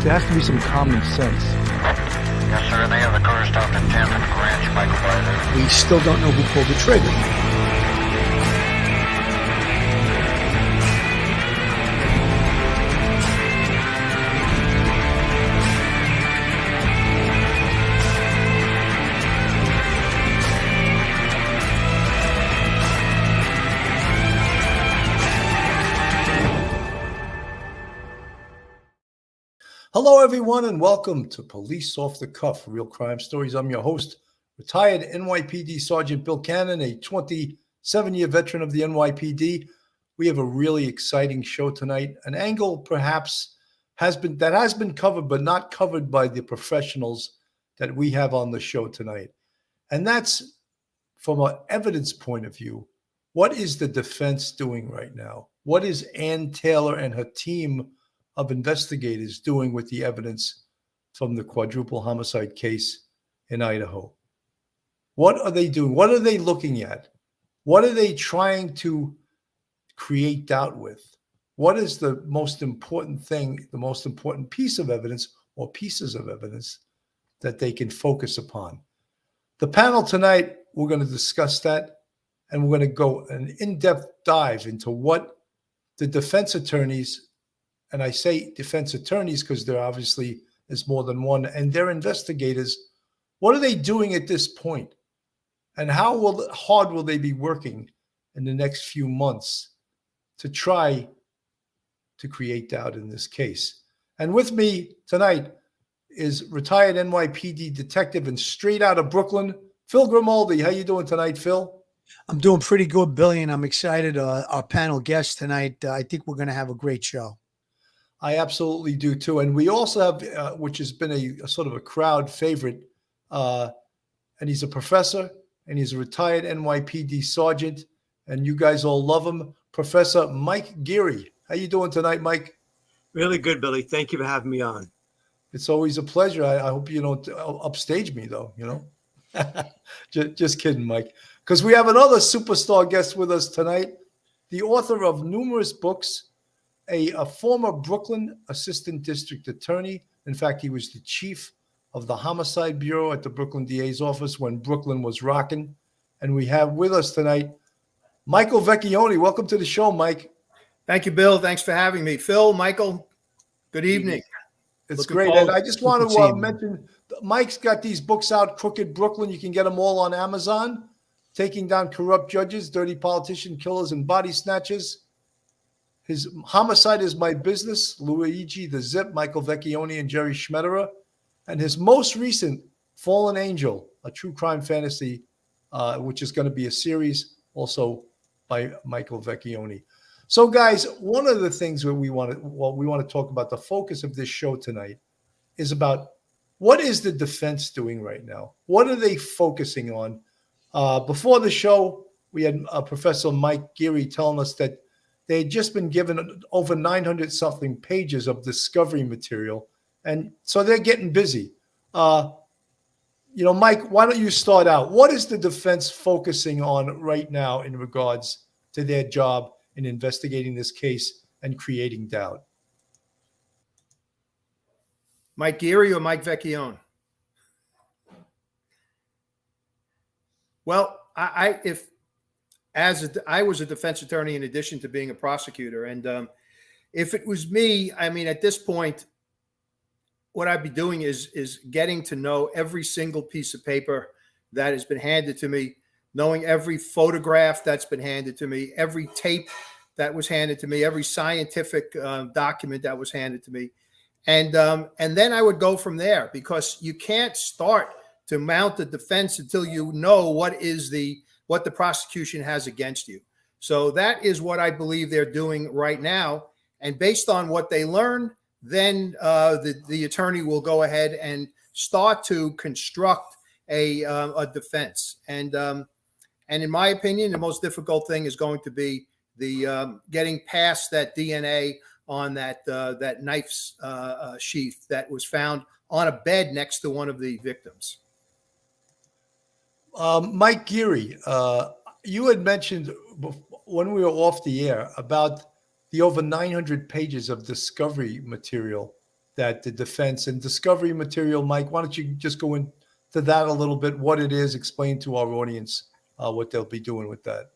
There has to be some common sense. Yes, sir. They have the car stopped in 10th and Ranch, Michael Blyther. We still don't know who pulled the trigger. Hello, everyone, and welcome to Police Off the Cuff, Real Crime Stories. I'm your host, retired NYPD Sergeant Bill Cannon, a 27-year veteran of the NYPD. We have a really exciting show tonight, an angle perhaps has been covered, but not covered by the professionals that we have on the show tonight. And that's from an evidence point of view. What is the defense doing right now? What is Ann Taylor and her team of investigators doing with the evidence from the quadruple homicide case in Idaho? What are they doing? What are they looking at? What are they trying to create doubt with? What is the most important thing, the most important piece of evidence or pieces of evidence that they can focus upon? The panel tonight, we're going to discuss that, and we're going to go an in-depth dive into what the defense attorneys, and I say defense attorneys because there obviously is more than one, and their investigators, what are they doing at this point? And how hard will they be working in the next few months to try to create doubt in this case? And with me tonight is retired NYPD detective and straight out of Brooklyn, Phil Grimaldi. How you doing tonight, Phil? I'm doing pretty good, Billy, and I'm excited. Our panel guest tonight, I think we're going to have a great show. I absolutely do too. And we also have, which has been a sort of a crowd favorite, and he's a professor and he's a retired NYPD sergeant, and you guys all love him, Professor Mike Geary. How you doing tonight, Mike? Really good, Billy. Thank you for having me on. It's always a pleasure. I hope you don't upstage me, though, you know? just kidding, Mike. Because we have another superstar guest with us tonight, the author of numerous books, a former Brooklyn assistant district attorney. In fact, he was the chief of the homicide bureau at the Brooklyn DA's office when Brooklyn was rocking. And we have with us tonight, Michael Vecchione. Welcome to the show, Mike. Thank you, Bill. Thanks for having me. Phil, Michael, good evening. It's great. And I just want to mention, Mike's got these books out, Crooked Brooklyn. You can get them all on Amazon. Taking Down Corrupt Judges, Dirty Politician Killers, and Body Snatchers. His Homicide is My Business, Luigi the Zip, Michael Vecchione, and Jerry Schmetterer. And his most recent, Fallen Angel, a true crime fantasy, which is going to be a series also by Michael Vecchione. So, guys, one of the things that we want to talk about, the focus of this show tonight, is about what is the defense doing right now? What are they focusing on? Before the show, we had Professor Mike Geary telling us that they had just been given over 900 something pages of discovery material. And so they're getting busy. Mike, why don't you start out? What is the defense focusing on right now in regards to their job in investigating this case and creating doubt? Mike Geary or Mike Vecchione? Well, I was a defense attorney in addition to being a prosecutor. And if it was me, I mean, at this point, what I'd be doing is getting to know every single piece of paper that has been handed to me, knowing every photograph that's been handed to me, every tape that was handed to me, every scientific document that was handed to me. And then I would go from there, because you can't start to mount the defense until you know what the prosecution has against you. So that is what I believe they're doing right now. And based on what they learn, then the attorney will go ahead and start to construct a defense. And in my opinion, the most difficult thing is going to be the getting past that DNA on that knife's sheath that was found on a bed next to one of the victims. Mike Geary, you had mentioned when we were off the air about the over 900 pages of discovery material that the defense and discovery material, Mike, why don't you just go into that a little bit, what it is, explain to our audience what they'll be doing with that.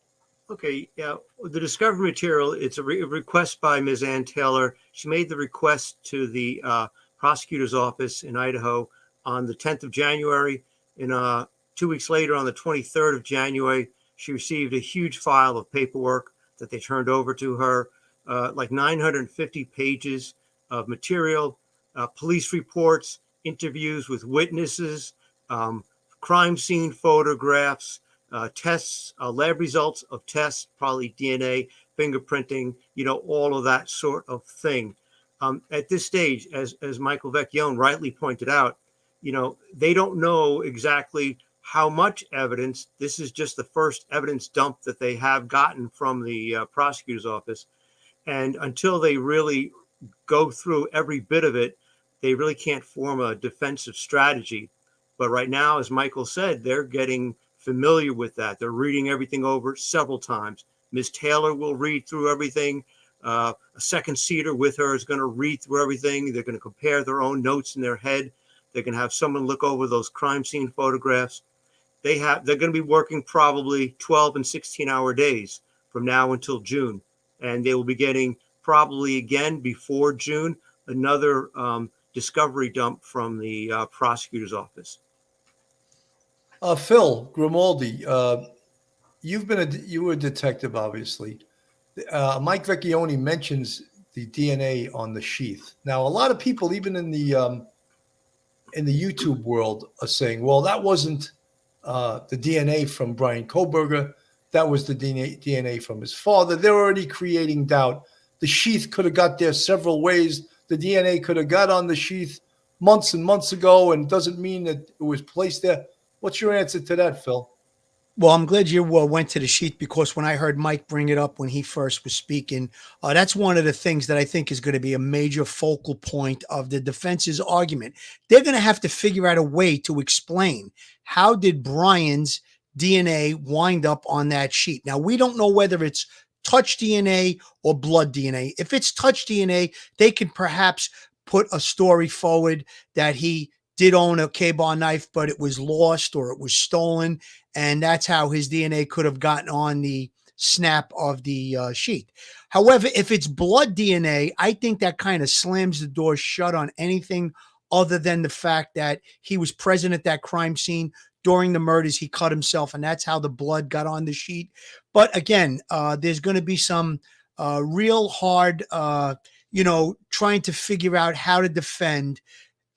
Okay, yeah. The discovery material, it's a request by Ms. Ann Taylor. She made the request to the prosecutor's office in Idaho on the 10th of January. And 2 weeks later, on the 23rd of January, she received a huge file of paperwork that they turned over to her, like 950 pages of material, police reports, interviews with witnesses, crime scene photographs, tests, lab results of tests, probably DNA, fingerprinting, all of that sort of thing. At this stage, as Michael Vecchione rightly pointed out, they don't know exactly how much evidence. This is just the first evidence dump that they have gotten from the prosecutor's office. And until they really go through every bit of it, they really can't form a defensive strategy. But right now, as Michael said, they're getting familiar with that. They're reading everything over several times. Ms. Taylor will read through everything. A second seater with her is going to read through everything. They're going to compare their own notes in their head. They're going to have someone look over those crime scene photographs. They're going to be working probably 12 and 16-hour days from now until June. And they will be getting probably again before June another discovery dump from the prosecutor's office. Phil Grimaldi, you were a detective, obviously. Mike Vecchione mentions the DNA on the sheath. Now, a lot of people, even in the YouTube world, are saying, "Well, that wasn't the DNA from Brian Koberger. That was the DNA from his father." They're already creating doubt. The sheath could have got there several ways. The DNA could have got on the sheath months and months ago, and doesn't mean that it was placed there. What's your answer to that, Phil? Well, I'm glad you went to the sheet, because when I heard Mike bring it up when he first was speaking, that's one of the things that I think is going to be a major focal point of the defense's argument. They're going to have to figure out a way to explain, how did Brian's DNA wind up on that sheet? Now, we don't know whether it's touch DNA or blood DNA. If it's touch DNA, they can perhaps put a story forward that he did own a K-bar knife, but it was lost or it was stolen. And that's how his DNA could have gotten on the snap of the sheet. However, if it's blood DNA, I think that kind of slams the door shut on anything other than the fact that he was present at that crime scene during the murders. He cut himself, and that's how the blood got on the sheet. But again, there's going to be some real hard, trying to figure out how to defend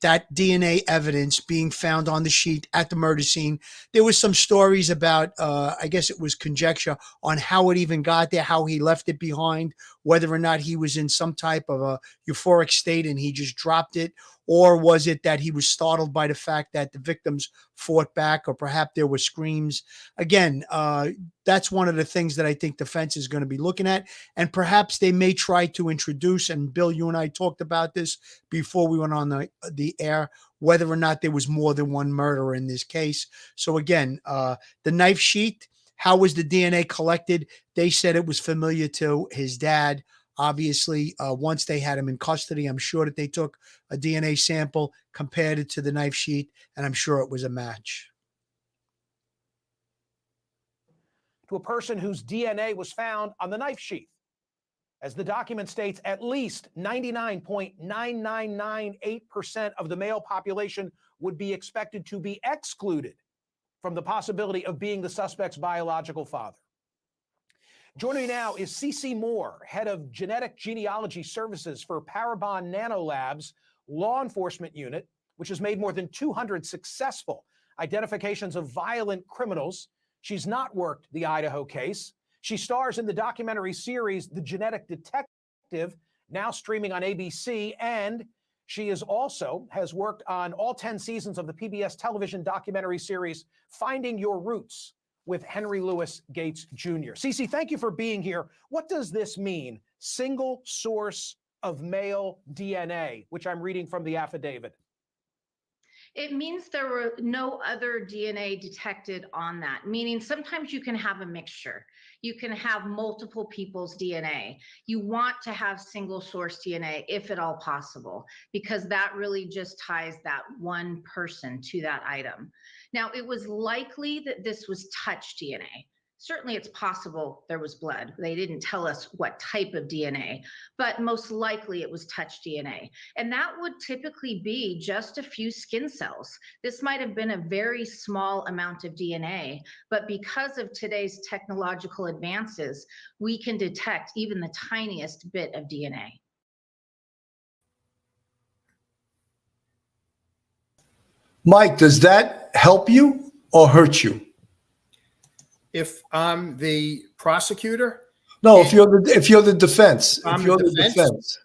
that DNA evidence being found on the sheet at the murder scene. There was some stories about, I guess it was conjecture on how it even got there, how he left it behind, whether or not he was in some type of a euphoric state and he just dropped it, or was it that he was startled by the fact that the victims fought back, or perhaps there were screams. Again, that's one of the things that I think defense is going to be looking at. And perhaps they may try to introduce, and Bill, you and I talked about this before we went on the air, whether or not there was more than one murderer in this case. So again, the knife sheath, how was the DNA collected? They said it was familiar to his dad. Obviously, once they had him in custody, I'm sure that they took a DNA sample, compared it to the knife sheath, and I'm sure it was a match. To a person whose DNA was found on the knife sheath. As the document states, at least 99.9998% of the male population would be expected to be excluded from the possibility of being the suspect's biological father. Joining me now is C.C. Moore, head of genetic genealogy services for Parabon Nanolabs Law Enforcement Unit, which has made more than 200 successful identifications of violent criminals. She's not worked the Idaho case. She stars in the documentary series The Genetic Detective, now streaming on ABC, and she has worked on all 10 seasons of the PBS television documentary series Finding Your Roots with Henry Louis Gates Jr. Cece, thank you for being here. What does this mean? Single source of male DNA, which I'm reading from the affidavit. It means there were no other DNA detected on that, meaning sometimes you can have a mixture. You can have multiple people's DNA. You want to have single source DNA if at all possible, because that really just ties that one person to that item. Now, it was likely that this was touch DNA. Certainly it's possible there was blood. They didn't tell us what type of DNA, but most likely it was touch DNA. And that would typically be just a few skin cells. This might have been a very small amount of DNA, but because of today's technological advances, we can detect even the tiniest bit of DNA. Mike, does that help you or hurt you? If I'm the prosecutor, No, if you're the defense, I'm if you're the the defense? defense.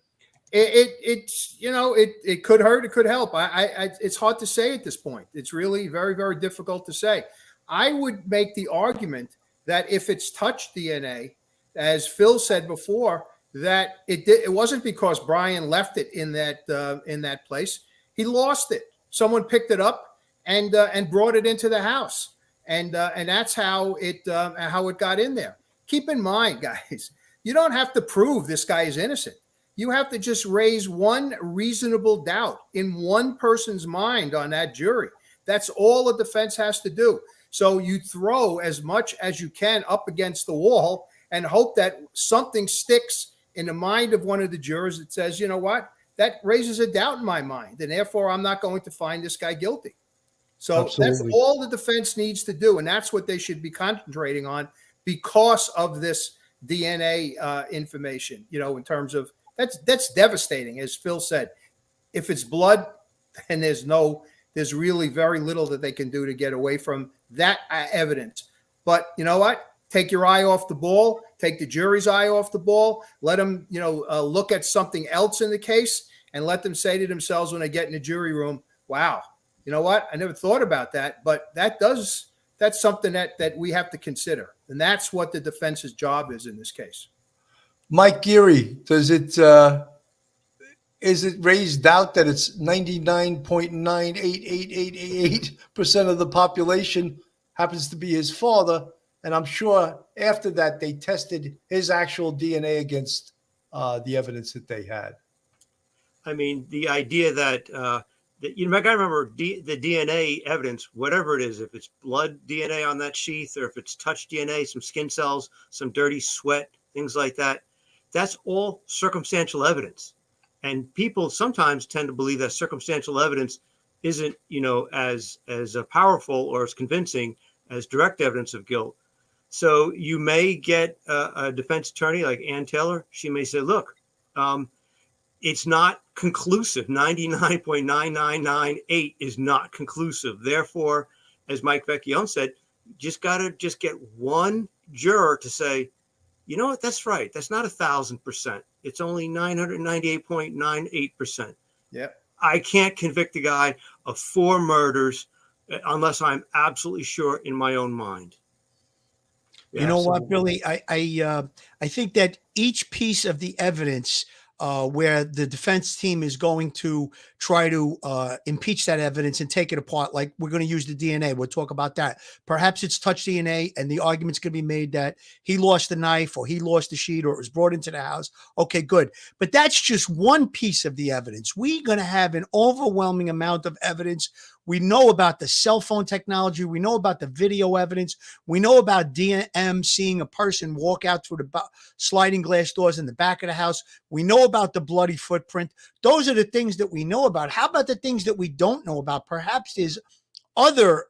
it's it could hurt, it could help. It's hard to say at this point. It's really very, very difficult to say. I would make the argument that if it's touch DNA, as Phil said before, that it wasn't because Brian left it in that place. He lost it. Someone picked it up and brought it into the house, and that's how it got in there. Keep in mind, guys, you don't have to prove this guy is innocent. You have to just raise one reasonable doubt in one person's mind on that jury. That's all a defense has to do. So you throw as much as you can up against the wall and hope that something sticks in the mind of one of the jurors that says, you know what, that raises a doubt in my mind, and therefore I'm not going to find this guy guilty. So Absolutely. That's all the defense needs to do, and that's what they should be concentrating on because of this DNA information. In terms of that's devastating, as Phil said. If it's blood, then there's really very little that they can do to get away from that evidence. But you know what? Take your eye off the ball. Take the jury's eye off the ball. Let them, look at something else in the case, and let them say to themselves when they get in the jury room, "Wow, you know what? I never thought about that." But that's something that we have to consider, and that's what the defense's job is in this case. Mike Geary, is it raised doubt that it's 99.98888% of the population happens to be his father? And I'm sure after that they tested his actual DNA against the evidence that they had. I mean, the idea that I remember the DNA evidence, whatever it is, if it's blood DNA on that sheath, or if it's touch DNA, some skin cells, some dirty sweat, things like that, that's all circumstantial evidence. And people sometimes tend to believe that circumstantial evidence isn't, as powerful or as convincing as direct evidence of guilt. So you may get a defense attorney like Ann Taylor. She may say, look, it's not conclusive. 99.9998 is not conclusive. Therefore, as Mike Vecchione said, just got to get one juror to say, you know what, that's right. That's not 1,000%. It's only 998.98%. Yeah. I can't convict a guy of 4 murders unless I'm absolutely sure in my own mind. You know what, Billy? I think that each piece of the evidence where the defense team is going to try to impeach that evidence and take it apart, like we're going to use the DNA. We'll talk about that. Perhaps it's touch DNA, and the argument's going to be made that he lost the knife or he lost the sheet or it was brought into the house. Okay, good. But that's just one piece of the evidence. We're going to have an overwhelming amount of evidence. We know about the cell phone technology. We know about the video evidence. We know about DM seeing a person walk out through the sliding glass doors in the back of the house. We know about the bloody footprint. Those are the things that we know about. How about the things that we don't know about? Perhaps there's other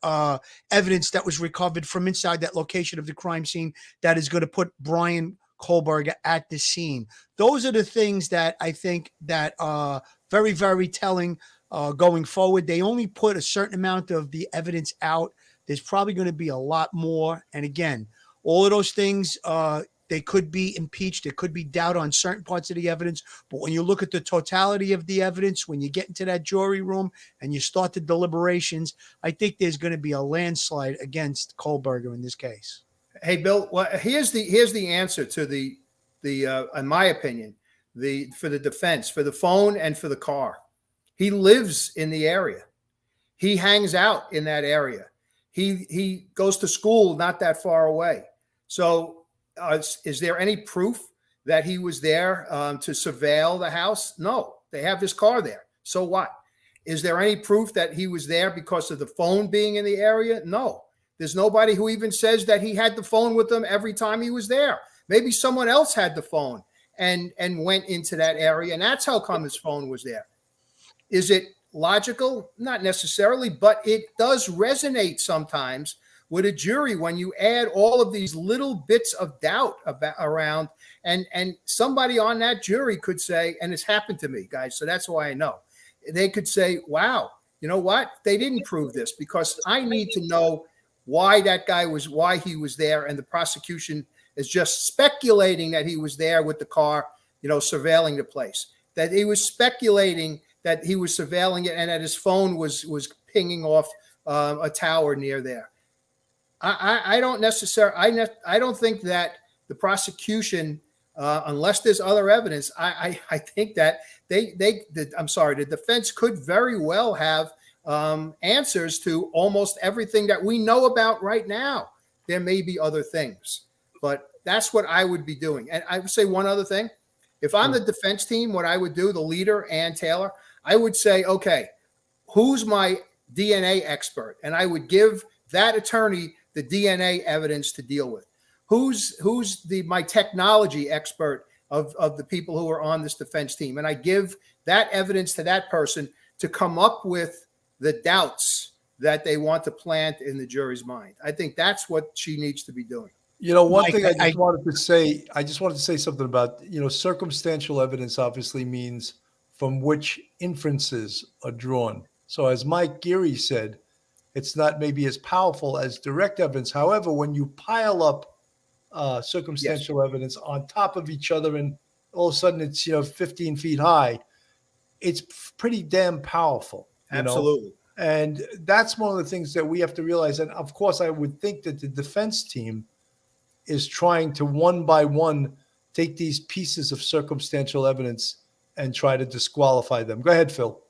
evidence that was recovered from inside that location of the crime scene that is going to put Brian Kohlberger at the scene. Those are the things that I think that are very, very telling. Going forward, they only put a certain amount of the evidence out. There's probably going to be a lot more. And again, all of those things, they could be impeached. There could be doubt on certain parts of the evidence. But when you look at the totality of the evidence, when you get into that jury room and you start the deliberations, I think there's going to be a landslide against Kohlberger in this case. Hey, Bill, well, here's the answer to the in my opinion, for the defense, for the phone and for the car. He lives in the area. He hangs out in that area. He goes to school not that far away. So is there any proof that he was there to surveil the house? No, they have his car there. So what? Is there any proof that he was there because of the phone being in the area? No. There's nobody who even says that he had the phone with him every time he was there. Maybe someone else had the phone and went into that area, and that's how come his phone was there. Is it logical? Not necessarily, but it does resonate sometimes with a jury when you add all of these little bits of doubt around, and somebody on that jury could say, and it's happened to me, guys, so that's why I know. They could say, wow, you know what? They didn't prove this because I need to know why he was there, and the prosecution is just speculating that he was there with the car, surveilling the place, that he was speculating that he was surveilling it and that his phone was pinging off a tower near there. I don't necessarily, I don't think that the prosecution, unless there's other evidence, I think that the defense could very well have answers to almost everything that we know about right now. There may be other things, but that's what I would be doing. And I would say one other thing. If I'm the defense team, what I would do, the leader, Ann Taylor, I would say, okay, who's my DNA expert? And I would give that attorney the DNA evidence to deal with. Who's my technology expert of the people who are on this defense team? And I give that evidence to that person to come up with the doubts that they want to plant in the jury's mind. I think that's what she needs to be doing. One Mike, thing I wanted to say something about, circumstantial evidence obviously means from which inferences are drawn. So as Mike Geary said, it's not maybe as powerful as direct evidence. However, when you pile up circumstantial evidence on top of each other and all of a sudden it's 15 feet high, it's pretty damn powerful. Absolutely. And that's one of the things that we have to realize. And of course, I would think that the defense team is trying to one by one take these pieces of circumstantial evidence and try to disqualify them. Go ahead, Phil.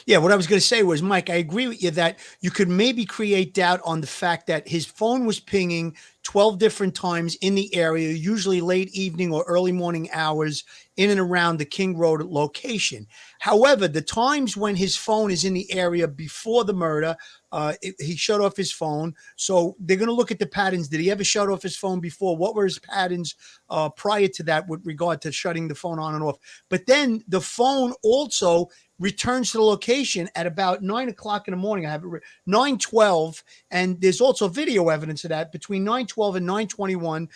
Yeah, what I was going to say was, Mike, I agree with you that you could maybe create doubt on the fact that his phone was pinging 12 different times in the area, usually late evening or early morning hours in and around the King Road location. However, the times when his phone is in the area before the murder, he shut off his phone. So they're going to look at the patterns. Did he ever shut off his phone before? What were his patterns prior to that with regard to shutting the phone on and off? But then the phone also returns to the location at about 9 o'clock in the morning. I have it 9:12, and there's also video evidence of that between 9:12 and 9:21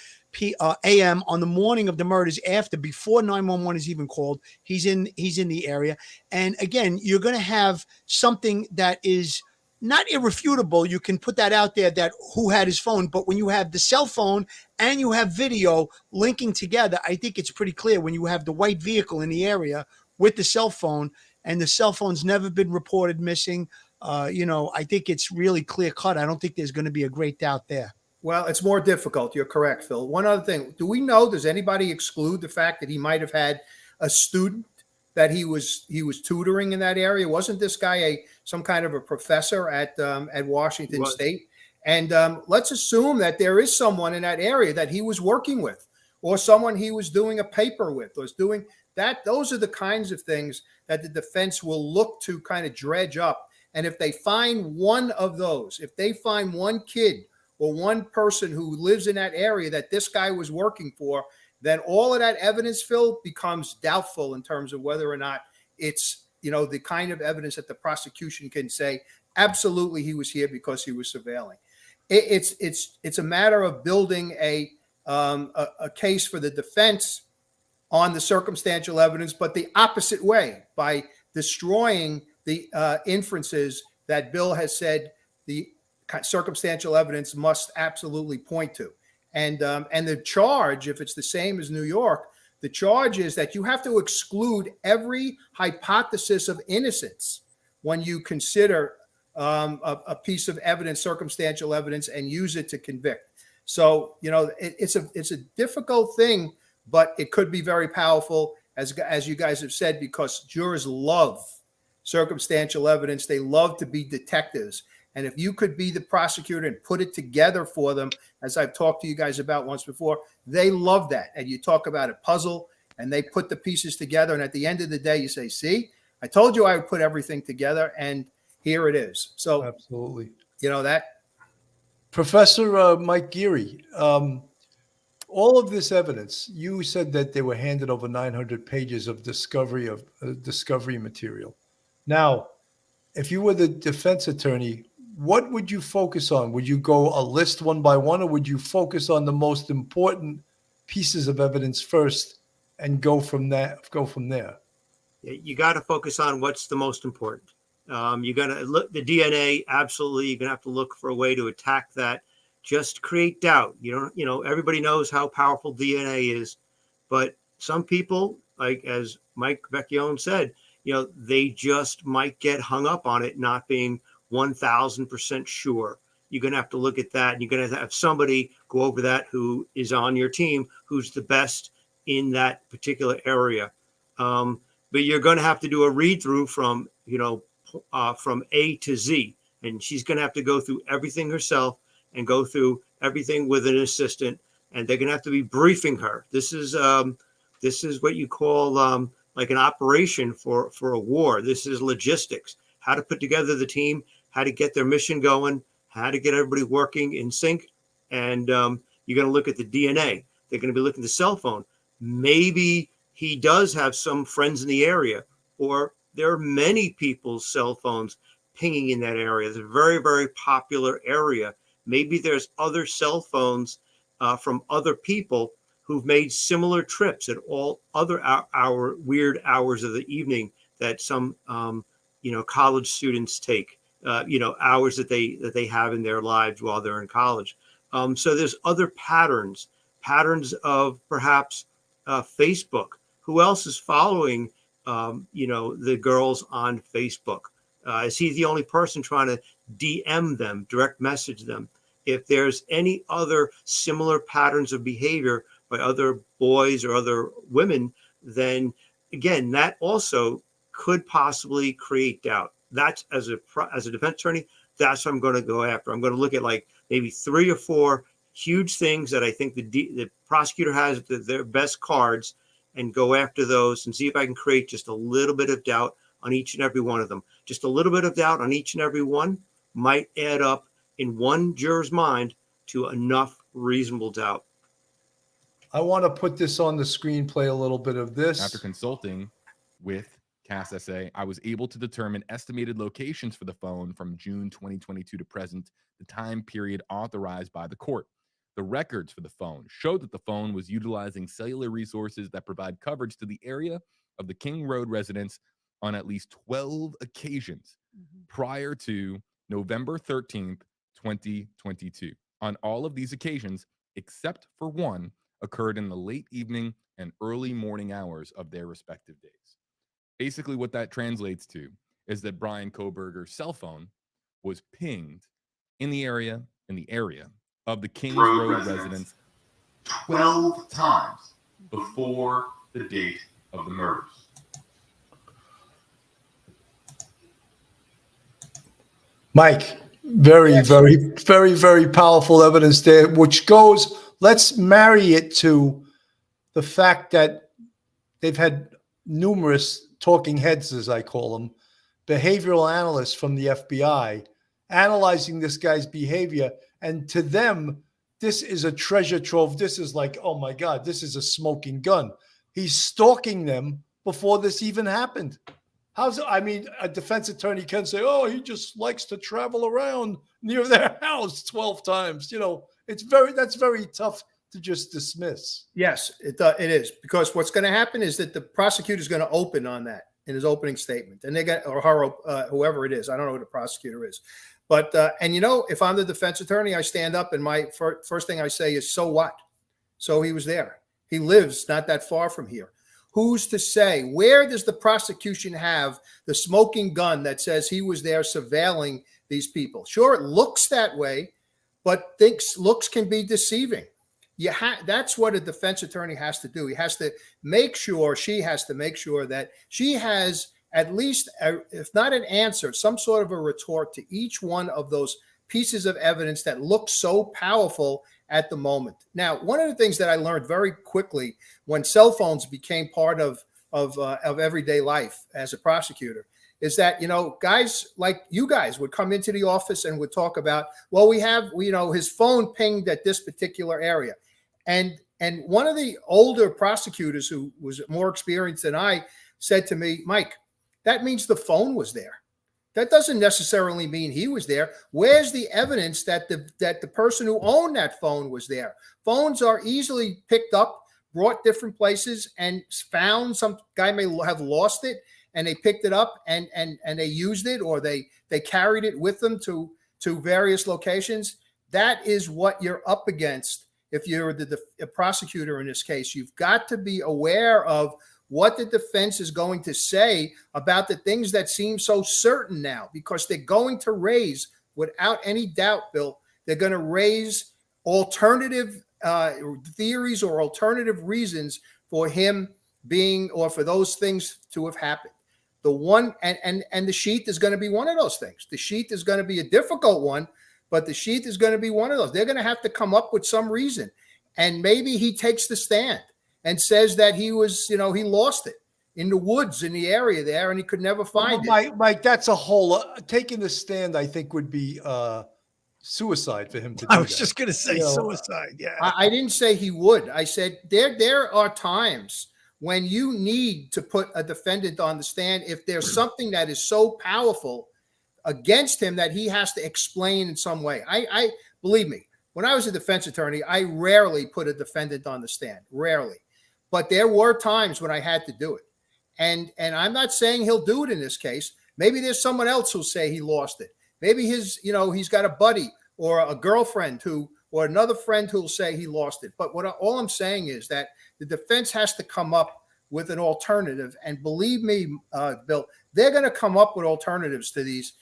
a.m. on the morning of the murders. Before 911 is even called, he's in the area. And again, you're going to have something that is not irrefutable. You can put that out there that who had his phone, but when you have the cell phone and you have video linking together, I think it's pretty clear when you have the white vehicle in the area with the cell phone, and the cell phone's never been reported missing. I think it's really clear cut. I don't think there's going to be a great doubt there. Well, it's more difficult. You're correct, Phil. One other thing. Does anybody exclude the fact that he might have had a student that he was tutoring in that area? Wasn't this guy some kind of a professor at Washington State? And let's assume that there is someone in that area that he was working with, or someone he was doing a paper with, was doing that. Those are the kinds of things that the defense will look to kind of dredge up. And if they find one of those, if they find one kid or one person who lives in that area that this guy was working for, then all of that evidence, Phil, becomes doubtful in terms of whether or not it's, the kind of evidence that the prosecution can say, absolutely, he was here because he was surveilling. It's a matter of building a case for the defense on the circumstantial evidence, but the opposite way, by destroying the inferences that Bill has said the circumstantial evidence must absolutely point to. And the charge, if it's the same as New York, the charge is that you have to exclude every hypothesis of innocence when you consider a piece of evidence, circumstantial evidence, and use it to convict. So, it's a difficult thing, but it could be very powerful, as you guys have said, because jurors love circumstantial evidence. They love to be detectives. And if you could be the prosecutor and put it together for them, as I've talked to you guys about once before, they love that. And you talk about a puzzle and they put the pieces together. And at the end of the day, you say, see, I told you I would put everything together and here it is. So, Absolutely. you know, that Professor Mike Geary, all of this evidence, you said that they were handed over 900 pages of discovery material. Now, if you were the defense attorney, what would you focus on? Would you go a list one by one, or would you focus on the most important pieces of evidence first and go from there? You got to focus on what's the most important. You got to look the DNA. Absolutely, you're gonna have to look for a way to attack that. Just create doubt. Everybody knows how powerful DNA is, but some people, like as Mike Vecchione said, they just might get hung up on it not being 1000% sure. You're going to have to look at that, and you're going to have somebody go over that who is on your team, who's the best in that particular area. But you're going to have to do a read through from A to Z, and she's going to have to go through everything herself and go through everything with an assistant, and they're going to have to be briefing her. This is what you call like an operation for a war. This is logistics, how to put together the team, how to get their mission going, how to get everybody working in sync. And you're going to look at the DNA. They're going to be looking at the cell phone. Maybe he does have some friends in the area, or there are many people's cell phones pinging in that area. It's a very, very popular area. Maybe there's other cell phones from other people who've made similar trips at all other weird hours of the evening that some college students take, hours that they have in their lives while they're in college. So there's other patterns of perhaps Facebook. Who else is following the girls on Facebook? Is he the only person trying to DM them, direct message them? If there's any other similar patterns of behavior by other boys or other women, then again, that also could possibly create doubt. That's as a defense attorney, that's what I'm going to go after. I'm going to look at like maybe 3 or 4 huge things that I think the prosecutor has their best cards, and go after those and see if I can create just a little bit of doubt on each and every one of them. Just a little bit of doubt on each and every one might add up in one juror's mind to enough reasonable doubt. I want to put this on the screen, play a little bit of this. After consulting with CAS SA, I was able to determine estimated locations for the phone from June 2022 to present, the time period authorized by the court. The records for the phone showed that the phone was utilizing cellular resources that provide coverage to the area of the King Road residence on at least 12 occasions prior to November 13th, 2022. On all of these occasions, except for one, occurred in the late evening and early morning hours of their respective days. Basically, what that translates to is that Brian Kohberger's cell phone was pinged in the area of the Kings Road residence 12 times before the date of the murders. Mike, very, very powerful evidence there, which goes, let's marry it to the fact that they've had numerous talking heads, as I call them, behavioral analysts from the FBI analyzing this guy's behavior. And to them, this is a treasure trove. This is like, oh my God, this is a smoking gun. He's stalking them before this even happened. A defense attorney can say, oh, he just likes to travel around near their house 12 times. That's very tough to just dismiss. Yes, it is, because what's going to happen is that the prosecutor is going to open on that in his opening statement, and whoever it is, I don't know who the prosecutor is, but if I'm the defense attorney, I stand up and my first thing I say is, so what? So he was there. He lives not that far from here. Who's to say? Where does the prosecution have the smoking gun that says he was there surveilling these people? Sure, it looks that way, but looks can be deceiving. That's what a defense attorney has to do. She has to make sure that she has at least, if not an answer, some sort of a retort to each one of those pieces of evidence that look so powerful at the moment. Now, one of the things that I learned very quickly when cell phones became part of everyday life as a prosecutor is that, guys like you guys would come into the office and would talk about, well, his phone pinged at this particular area. And one of the older prosecutors who was more experienced than I said to me, Mike, that means the phone was there. That doesn't necessarily mean he was there. Where's the evidence that the person who owned that phone was there? Phones are easily picked up, brought different places, and found. Some guy may have lost it, and they picked it up and they used it, or they carried it with them to various locations. That is what you're up against if you're the prosecutor in this case. You've got to be aware of what the defense is going to say about the things that seem so certain now, because they're going to raise, without any doubt, Bill, they're going to raise alternative theories or alternative reasons for him being, or for those things to have happened. The one, and the sheath is going to be one of those things. The sheath is going to be a difficult one, but the sheath is going to be one of those. They're going to have to come up with some reason. And maybe he takes the stand and says that he was, he lost it in the woods in the area there and he could never find it. Mike, that's a whole, taking the stand, I think, would be suicide for him to do I was that. just going to say suicide. Yeah. I didn't say he would. I said there are times when you need to put a defendant on the stand if there's something that is so powerful against him that he has to explain in some way. I believe me, when I was a defense attorney, I rarely put a defendant on the stand, rarely. But there were times when I had to do it. And I'm not saying he'll do it in this case. Maybe there's someone else who'll say he lost it. Maybe he's got a buddy or a girlfriend or another friend who'll say he lost it. But all I'm saying is that the defense has to come up with an alternative. And believe me, Bill, they're going to come up with alternatives to these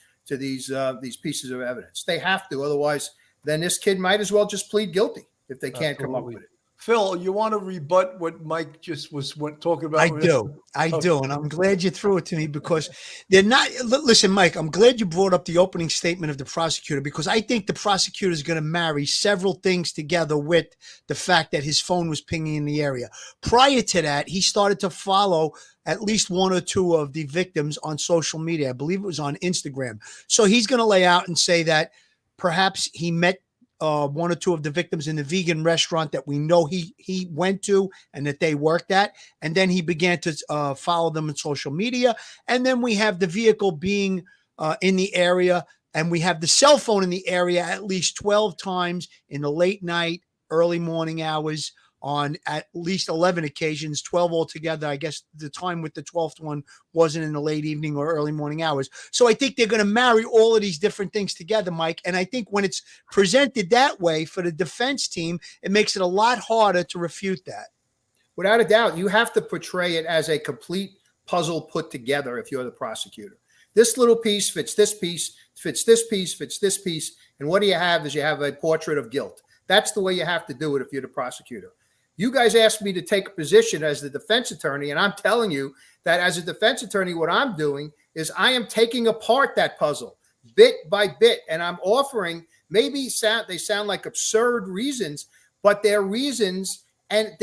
pieces of evidence. They have to. Otherwise, then this kid might as well just plead guilty if they can't come up with it. Phil, you want to rebut what Mike just was talking about? I do. And I'm glad you threw it to me, because they're not. Listen, Mike, I'm glad you brought up the opening statement of the prosecutor, because I think the prosecutor is going to marry several things together with the fact that his phone was pinging in the area. Prior to that, he started to follow at least one or two of the victims on social media. I believe it was on Instagram. So he's going to lay out and say that perhaps he met one or two of the victims in the vegan restaurant that we know he went to and that they worked at. And then he began to follow them on social media. And then we have the vehicle being in the area, and we have the cell phone in the area at least 12 times in the late night, early morning hours, on at least 11 occasions, 12 altogether. I guess the time with the 12th one wasn't in the late evening or early morning hours. So I think they're going to marry all of these different things together, Mike. And I think when it's presented that way for the defense team, it makes it a lot harder to refute that. Without a doubt, you have to portray it as a complete puzzle put together if you're the prosecutor. This little piece fits this piece, fits this piece, fits this piece. And what you have a portrait of guilt. That's the way you have to do it if you're the prosecutor. You guys asked me to take a position as the defense attorney, and I'm telling you that as a defense attorney, what I'm doing is I am taking apart that puzzle bit by bit, and I'm offering, maybe they sound like absurd reasons, but they're reasons, and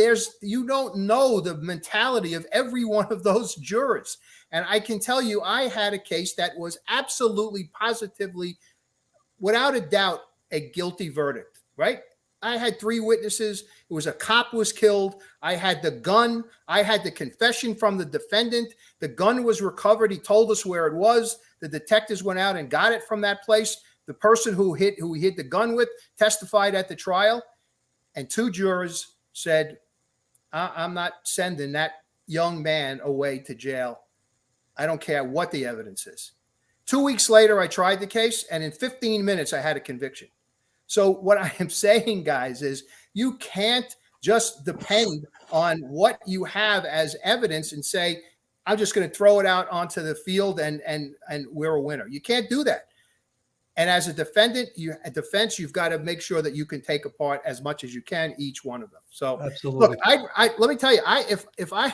you don't know the mentality of every one of those jurors. And I can tell you, I had a case that was absolutely, positively, without a doubt, a guilty verdict, right? I had 3 witnesses. It was a cop was killed. I had the gun. I had the confession from the defendant. The gun was recovered. He told us where it was. The detectives went out and got it from that place. The person who he hid the gun with testified at the trial. And 2 jurors said, I'm not sending that young man away to jail. I don't care what the evidence is. 2 weeks later, I tried the case, and in 15 minutes, I had a conviction. So what I am saying, guys, is you can't just depend on what you have as evidence and say, I'm just going to throw it out onto the field and we're a winner. You can't do that. And as a defendant, you've got to make sure that you can take apart as much as you can each one of them. So Absolutely. look, let me tell you, if I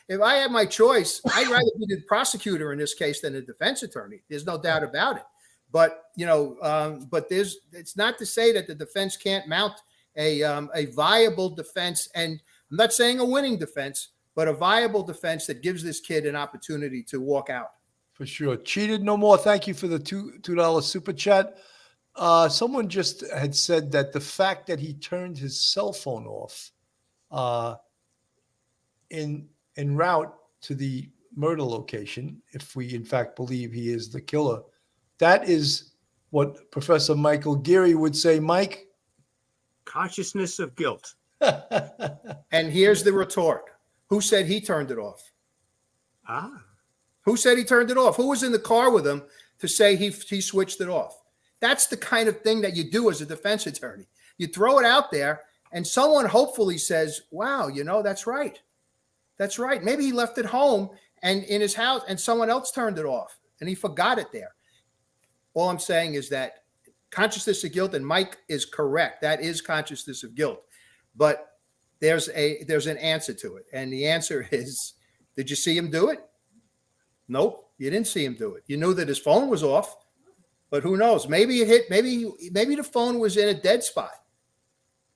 had my choice, I'd rather be the prosecutor in this case than the defense attorney. There's no doubt about it. But it's not to say that the defense can't mount a viable defense, and I'm not saying a winning defense, but a viable defense that gives this kid an opportunity to walk out. For sure. Cheated no more. Thank you for the $2 super chat. Someone just had said that the fact that he turned his cell phone off en route to the murder location, if we in fact believe he is the killer, that is what Professor Michael Geary would say. Mike? Consciousness of guilt. And here's the retort. Who said he turned it off? Who said he turned it off? Who was in the car with him to say he switched it off? That's the kind of thing that you do as a defense attorney. You throw it out there and someone hopefully says, wow, that's right. That's right. Maybe he left it home and in his house and someone else turned it off and he forgot it there. All I'm saying is that consciousness of guilt, and Mike is correct. That is consciousness of guilt. But there's an answer to it. And the answer is, did you see him do it? Nope, you didn't see him do it. You knew that his phone was off, but who knows? Maybe it hit, maybe the phone was in a dead spot.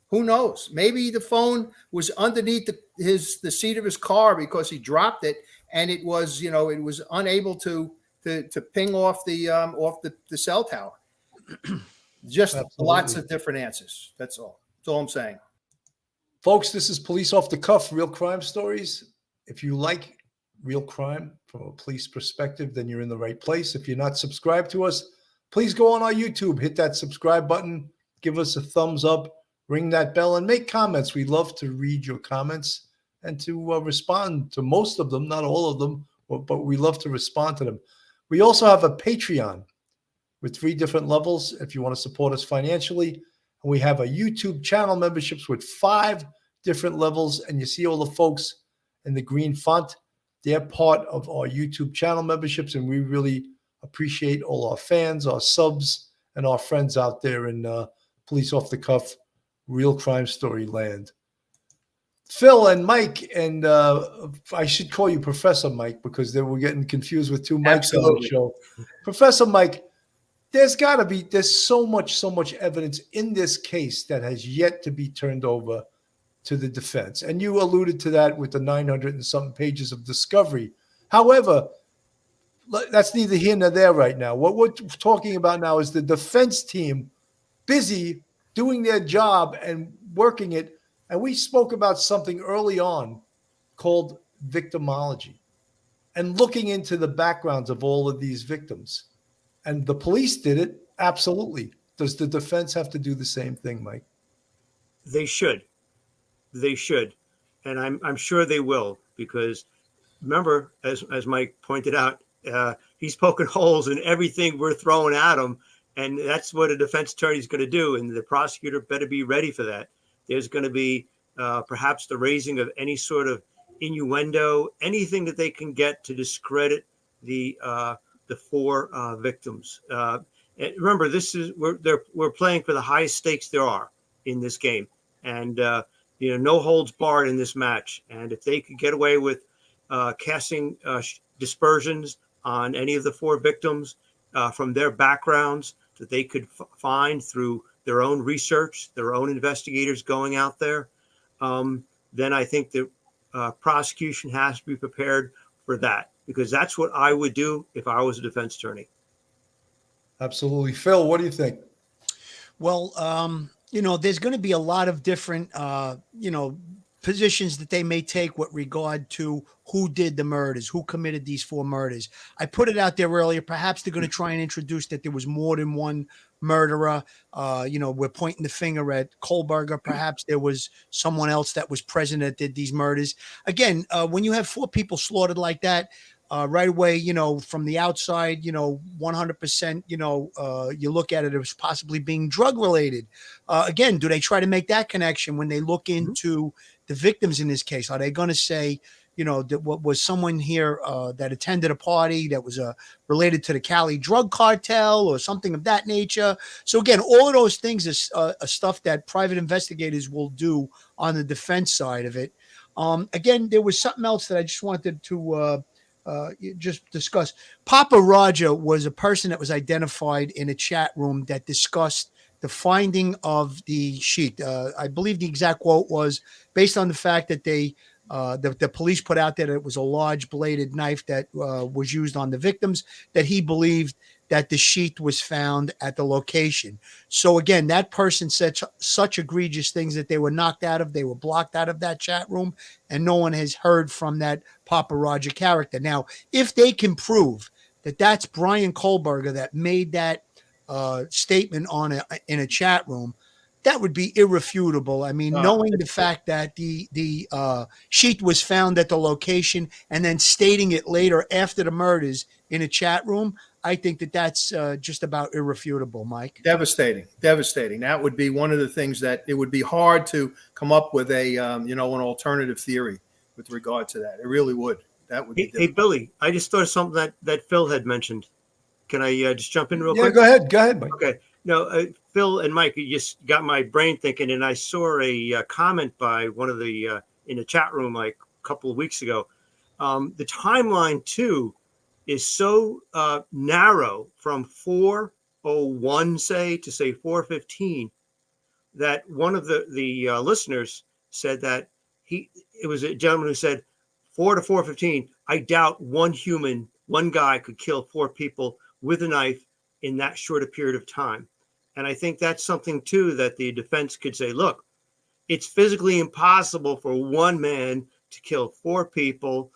Who knows? Maybe the phone was underneath the seat of his car because he dropped it and it was, it was unable to ping off the cell tower. Just Absolutely. Lots of different answers. That's all. That's all I'm saying. Folks, this is Police Off the Cuff, real crime stories. If you like real crime from a police perspective, then you're in the right place. If you're not subscribed to us, please go on our YouTube, hit that subscribe button, give us a thumbs up, ring that bell, and make comments. We love to read your comments and to respond to most of them, not all of them, but we love to respond to them. We also have a Patreon with 3 different levels if you want to support us financially. And we have a YouTube channel memberships with 5 different levels, and you see all the folks in the green font. They're part of our YouTube channel memberships, and we really appreciate all our fans, our subs, and our friends out there in Police Off the Cuff, real crime story land. Phil and Mike, and I should call you Professor Mike because we're getting confused with 2 Mikes on the show. Professor Mike, there's so much evidence in this case that has yet to be turned over to the defense. And you alluded to that with the 900 and something pages of discovery. However, that's neither here nor there right now. What we're talking about now is the defense team busy doing their job and working it. And we spoke about something early on called victimology and looking into the backgrounds of all of these victims. And the police did it. Absolutely. Does the defense have to do the same thing, Mike? They should. They should. And I'm sure they will, because remember, as Mike pointed out, he's poking holes in everything we're throwing at him. And that's what a defense attorney is going to do. And the prosecutor better be ready for that. There's going to be perhaps the raising of any sort of innuendo, anything that they can get to discredit the 4 victims. And remember, we're playing for the highest stakes there are in this game. And no holds barred in this match. And if they could get away with casting dispersions on any of the 4 victims from their backgrounds that they could find through their own research, their own investigators going out there, then I think the prosecution has to be prepared for that, because that's what I would do if I was a defense attorney. Absolutely. Phil, what do you think? Well, there's going to be a lot of different, positions that they may take with regard to who did the murders, who committed these 4 murders. I put it out there earlier. Perhaps they're going to try and introduce that there was more than one murderer. We're pointing the finger at Kohlberger. Perhaps there was someone else that was present that did these murders. Again, when you have 4 people slaughtered like that, right away, from the outside, 100%, you look at it as possibly being drug related. Again, do they try to make that connection when they look into the victims in this case? Are they going to say, what was someone here that attended a party that was related to the Cali drug cartel or something of that nature. So again, all of those things is stuff that private investigators will do on the defense side of it. Again, there was something else that I just wanted to just discuss. Papa Roger was a person that was identified in a chat room that discussed the finding of the sheath. I believe the exact quote was based on the fact that the police put out that it was a large bladed knife that was used on the victims, that he believed that the sheath was found at the location. So again, that person said such egregious things that they were they were blocked out of that chat room, and no one has heard from that Papa Roger character. Now, if they can prove that that's Brian Kohlberger that made that statement in a chat room, that would be irrefutable. I mean, knowing the fact that the sheath was found at the location and then stating it later after the murders in a chat room, I think that that's just about irrefutable, Mike. Devastating. That would be one of the things that it would be hard to come up with an alternative theory with regard to that. It really would. That would be. Hey, Billy, I just thought of something that Phil had mentioned. Can I just jump in real quick? Yeah, go ahead, Mike. Okay. No, Phil and Mike, you just got my brain thinking, and I saw a comment by one of the in the chat room like a couple of weeks ago. The timeline too is so narrow from 4:01 say to say 4:15 that one of the listeners said that it was a gentleman who said 4 to 4:15. I doubt one guy could kill 4 people with a knife in that short a period of time. And I think that's something too that the defense could say, look, it's physically impossible for one man to kill 4 people,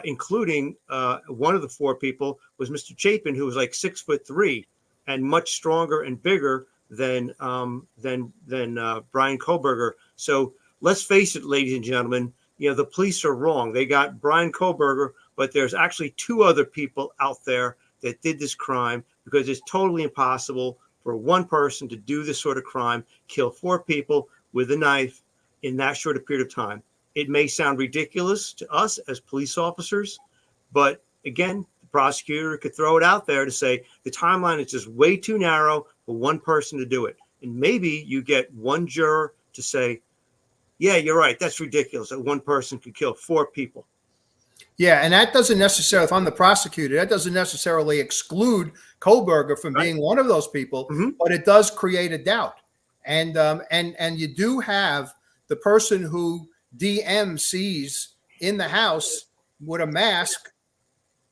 including one of the 4 people was Mr. Chapin, who was like 6'3" and much stronger and bigger than Brian Kohlberger. So let's face it, ladies and gentlemen, the police are wrong. They got Brian Kohlberger, but there's actually 2 other people out there that did this crime, because it's totally impossible for one person to do this sort of crime, kill 4 people with a knife in that short a period of time. It may sound ridiculous to us as police officers, but again, the prosecutor could throw it out there to say the timeline is just way too narrow for one person to do it. And maybe you get one juror to say, yeah, you're right, that's ridiculous that one person could kill 4 people. Yeah, and that doesn't necessarily, if I'm the prosecutor, that doesn't necessarily exclude Kohlberger from being one of those people, but it does create a doubt. And you do have the person who DM sees in the house with a mask.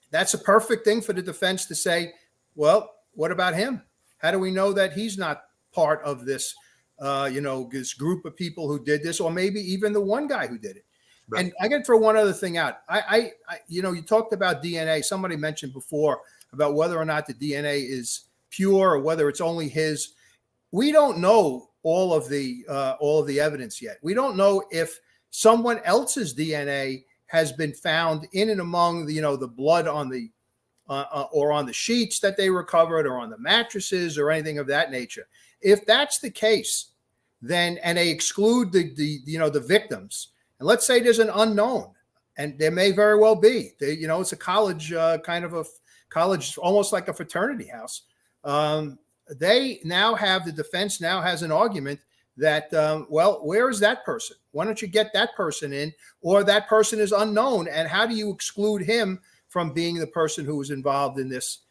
That's a perfect thing for the defense to say, well, what about him? How do we know that he's not part of this, this group of people who did this, or maybe even the one guy who did it? Right. And I got to throw one other thing out. I you talked about DNA. Somebody mentioned before about whether or not the DNA is pure or whether it's only his. We don't know all of the evidence yet. We don't know if someone else's DNA has been found in and among the blood on the or on the sheets that they recovered or on the mattresses or anything of that nature. If that's the case, then and they exclude the victims. And let's say there's an unknown, and there may very well be. It's a college, kind of a college, almost like a fraternity house. They now have, the defense now has an argument that, well, where is that person? Why don't you get that person in? Or that person is unknown, and how do you exclude him from being the person who was involved in this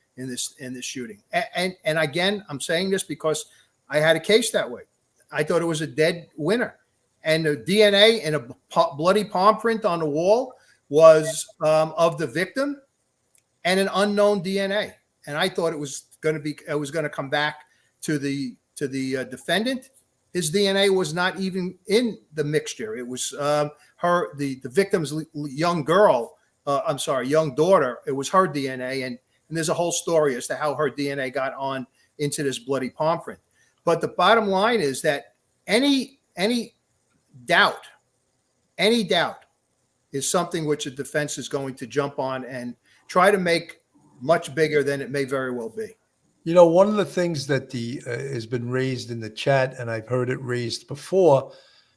shooting? And again, I'm saying this because I had a case that way. I thought it was a dead winner. And the DNA and a bloody palm print on the wall was of the victim and an unknown DNA. And I thought it was going to come back to the defendant. His DNA was not even in the mixture. It was the victim's young daughter. It was her DNA. And there's a whole story as to how her DNA got on into this bloody palm print. But the bottom line is that any doubt is something which a defense is going to jump on and try to make much bigger than it may very well be. One of the things that has been raised in the chat, and I've heard it raised before,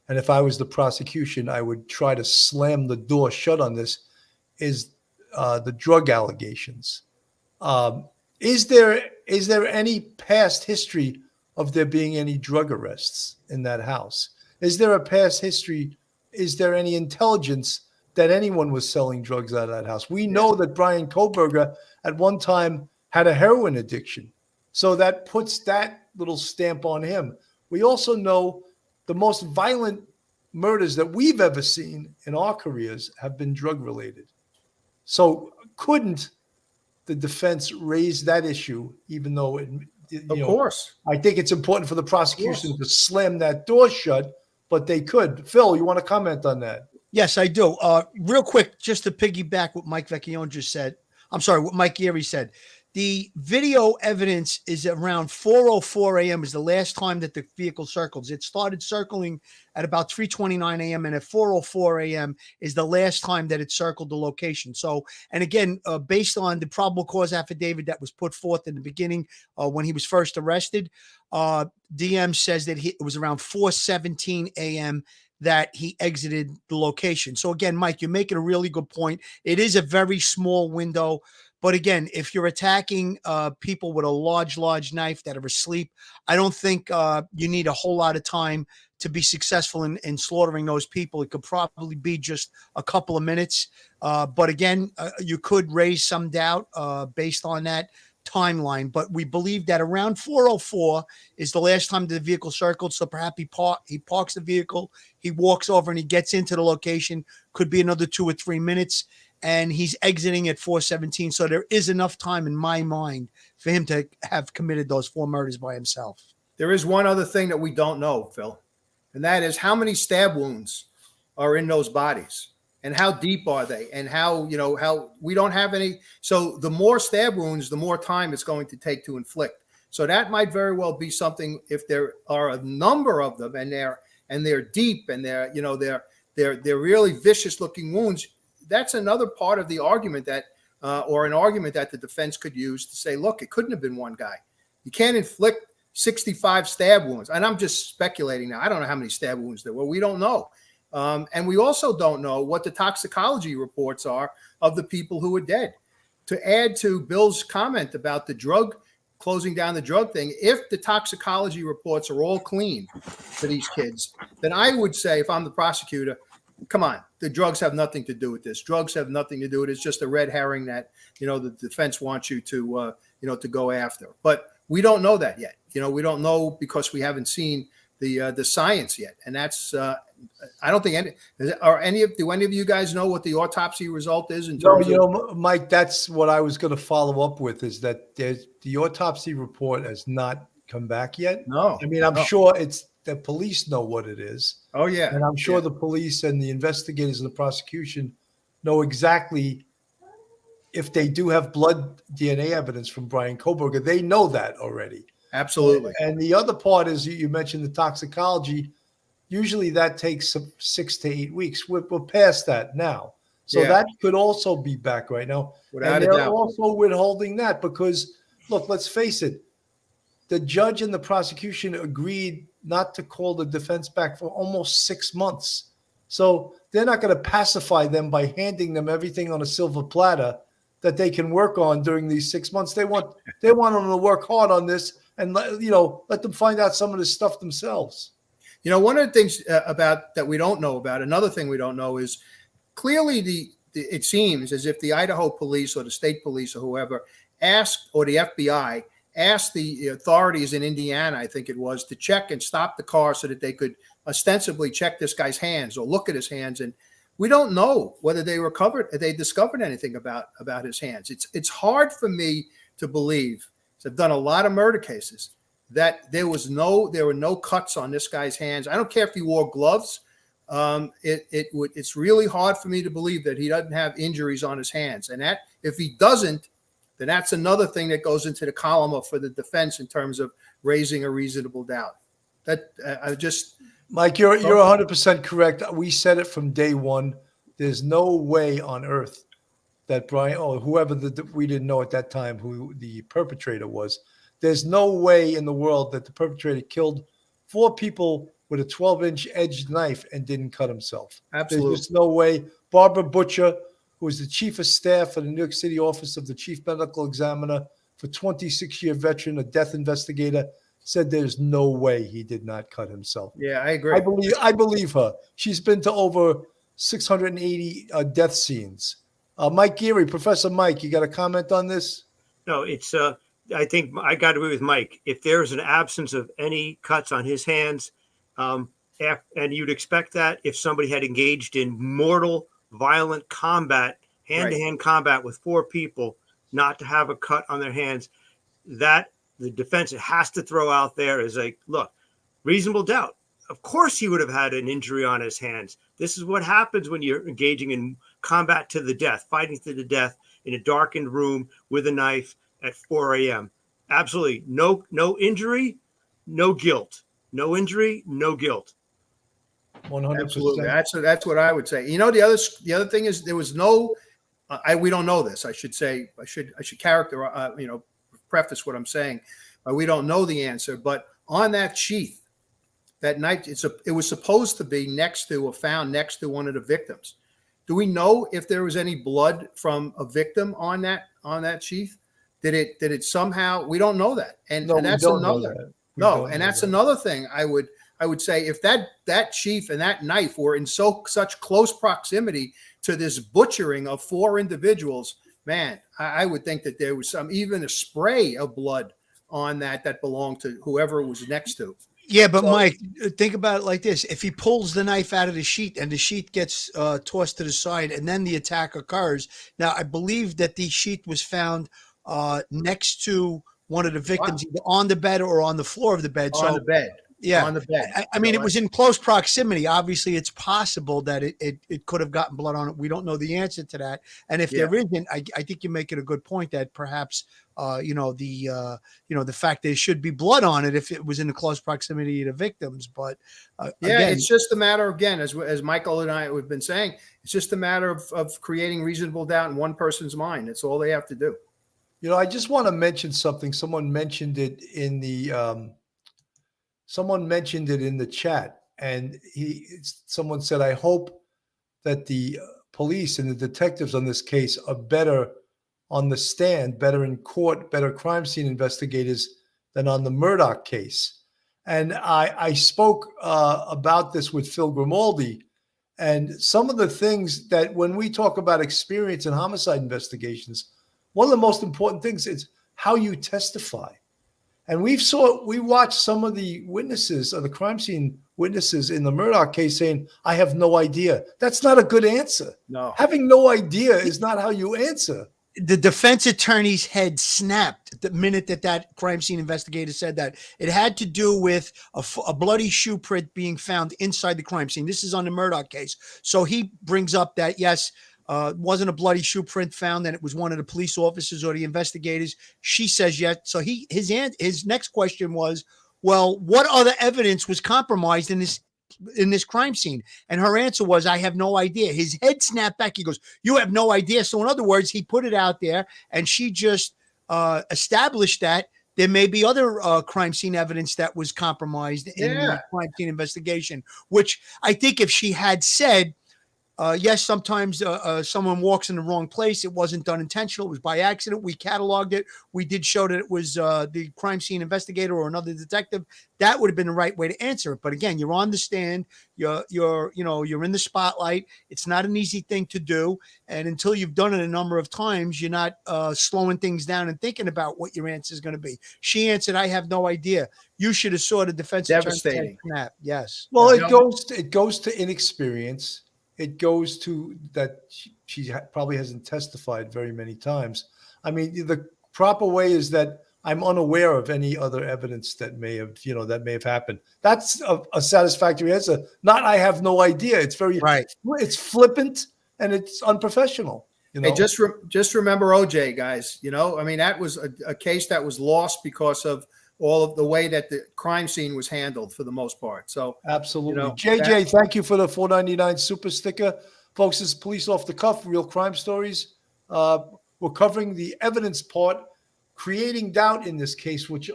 and if I was the prosecution, I would try to slam the door shut on this, is the drug allegations. Is there any past history of there being any drug arrests in that house? Is there a past history? Is there any intelligence that anyone was selling drugs out of that house? We know that Brian Koberger at one time had a heroin addiction. So that puts that little stamp on him. We also know the most violent murders that we've ever seen in our careers have been drug related. So couldn't the defense raise that issue, even though Of course. I think it's important for the prosecution to slam that door shut, but they could. Phil, you want to comment on that? Yes, I do. Real quick, just to piggyback what Mike Vecchione just said. I'm sorry, what Mike Geary said. The video evidence is around 4:04 a.m. is the last time that the vehicle circles. It started circling at about 3:29 a.m. and at 4:04 a.m. is the last time that it circled the location. So, and again, based on the probable cause affidavit that was put forth in the beginning when he was first arrested, DM says that it was around 4:17 a.m. that he exited the location. So again, Mike, you're making a really good point. It is a very small window. But again, if you're attacking people with a large knife that are asleep, I don't think you need a whole lot of time to be successful in slaughtering those people. It could probably be just a couple of minutes. But again, you could raise some doubt based on that timeline. But we believe that around 4:04 is the last time the vehicle circled. So perhaps he parks the vehicle, he walks over and he gets into the location. Could be another 2 or 3 minutes. And he's exiting at 4:17. So there is enough time in my mind for him to have committed those 4 murders by himself. There is one other thing that we don't know, Phil, and that is how many stab wounds are in those bodies and how deep are they and how we don't have any. So the more stab wounds, the more time it's going to take to inflict. So that might very well be something if there are a number of them and they're deep and they're really vicious looking wounds. That's another part of the argument that, or an argument that the defense could use to say, look, it couldn't have been one guy. You can't inflict 65 stab wounds. And I'm just speculating now. I don't know how many stab wounds there were. We don't know. And we also don't know what the toxicology reports are of the people who are dead. To add to Bill's comment about the drug, closing down the drug thing, if the toxicology reports are all clean for these kids, then I would say, if I'm the prosecutor, come on, the drugs have nothing to do with this. Drugs have nothing to do with it. It's just a red herring that, the defense wants you to, to go after. But we don't know that yet. We don't know because we haven't seen the science yet. And that's, I don't think do any of you guys know what the autopsy result is? In terms of, Mike, that's what I was going to follow up with, is that the autopsy report has not come back yet. No. I mean, I'm sure the police know what it is. Oh, yeah. And I'm sure the police and the investigators and the prosecution know exactly if they do have blood DNA evidence from Brian Koberger. They know that already. Absolutely. And the other part is you mentioned the toxicology. Usually that takes 6 to 8 weeks. We're past that now. So that could also be back right now. Without and a they're doubt. also withholding that because, look, let's face it, the judge and the prosecution agreed not to call the defense back for almost 6 months. So they're not going to pacify them by handing them everything on a silver platter that they can work on during these 6 months. They want them to work hard on this and let them find out some of this stuff themselves. One of the things about that we don't know about, another thing we don't know is clearly it seems as if the Idaho police or the state police or whoever asked, or the FBI asked the authorities in Indiana, I think it was, to check and stop the car so that they could ostensibly check this guy's hands or look at his hands. And we don't know whether they discovered anything about his hands. It's hard for me to believe, because I've done a lot of murder cases, that there were no cuts on this guy's hands. I don't care if he wore gloves. It's really hard for me to believe that he doesn't have injuries on his hands. And that if he doesn't, then that's another thing that goes into the column for the defense in terms of raising a reasonable doubt. That Mike, you're 100% correct. We said it from day one. There's no way on earth that Brian, or whoever we didn't know at that time who the perpetrator was. There's no way in the world that the perpetrator killed 4 people with a 12-inch edged knife and didn't cut himself. Absolutely. There's just no way. Barbara Butcher, who is the chief of staff for the New York City Office of the Chief Medical Examiner for 26-year veteran, a death investigator, said there's no way he did not cut himself. Yeah, I agree. I believe her. She's been to over 680 death scenes. Mike Geary, Professor Mike, you got a comment on this? No, it's I think I got to agree with Mike. If there's an absence of any cuts on his hands, and you'd expect that if somebody had engaged in mortal, violent combat, hand-to-hand combat with 4 people, not to have a cut on their hands, that the defense has to throw out there is like, look, reasonable doubt. Of course he would have had an injury on his hands. This is what happens when you're engaging in combat to the death, fighting to the death in a darkened room with a knife at 4 a.m. Absolutely. No injury, no guilt. No injury, no guilt. 100%. Absolutely. That's what I would say. You know, the other thing is there was no, we don't know this. I should say, I should characterize, preface what I'm saying. We don't know the answer, but on that sheath, that knife, it was supposed to be found next to one of the victims. Do we know if there was any blood from a victim on that sheath? Did it somehow? We don't know that, and that's another. That's another thing I would say, if that sheath and that knife were in such close proximity to this butchering of 4 individuals, man, I would think that there was even a spray of blood on that belonged to whoever it was next to. Yeah, but Mike, think about it like this. If he pulls the knife out of the sheath and the sheath gets tossed to the side and then the attack occurs. Now, I believe that the sheath was found next to one of the victims, either on the bed or on the floor of the bed. On the bed. Yeah. On the bed. I mean, it was in close proximity. Obviously, it's possible that it could have gotten blood on it. We don't know the answer to that. And if there isn't, I think you're making a good point that perhaps, the fact there should be blood on it if it was in a close proximity to victims. But again, it's just a matter, again, as Michael and I have been saying, it's just a matter of creating reasonable doubt in one person's mind. That's all they have to do. I just want to mention something. Someone mentioned it in the chat, and someone said, I hope that the police and the detectives on this case are better on the stand, better in court, better crime scene investigators than on the Murdoch case. And I spoke about this with Phil Grimaldi, and some of the things that when we talk about experience in homicide investigations, one of the most important things is how you testify. And we watched some of the witnesses or the crime scene witnesses in the Murdoch case saying, I have no idea. That's not a good answer. No. Having no idea is not how you answer. The defense attorney's head snapped the minute that crime scene investigator said that. It had to do with a bloody shoe print being found inside the crime scene. This is on the Murdoch case. So he brings up that, yes, wasn't a bloody shoe print found, and it was one of the police officers or the investigators. She says yes. So his next question was, well, what other evidence was compromised in this crime scene? And her answer was, I have no idea. His head snapped back. He goes, you have no idea. So in other words, he put it out there, and she just established that there may be other crime scene evidence that was compromised in the crime scene investigation, which I think if she had said, yes, sometimes someone walks in the wrong place. It wasn't done intentional. It was by accident. We cataloged it. We did show that it was the crime scene investigator or another detective. That would have been the right way to answer it. But again, you're on the stand. You're in the spotlight. It's not an easy thing to do. And until you've done it a number of times, you're not slowing things down and thinking about what your answer is going to be. She answered, I have no idea. You should have saw the defense Devastating. attorney. Yes. Well, it goes to inexperience. It goes to that she probably hasn't testified very many times. I mean, the proper way is that I'm unaware of any other evidence that may have happened. That's a satisfactory answer. Not I have no idea. It's very It's flippant and it's unprofessional. Hey, just remember OJ, guys. I mean, that was a case that was lost because of all of the way that the crime scene was handled for the most part. So absolutely. JJ, thank you for the $4.99 super sticker. Folks, this is Police Off the Cuff, real crime stories. We're covering the evidence part, creating doubt in this case, which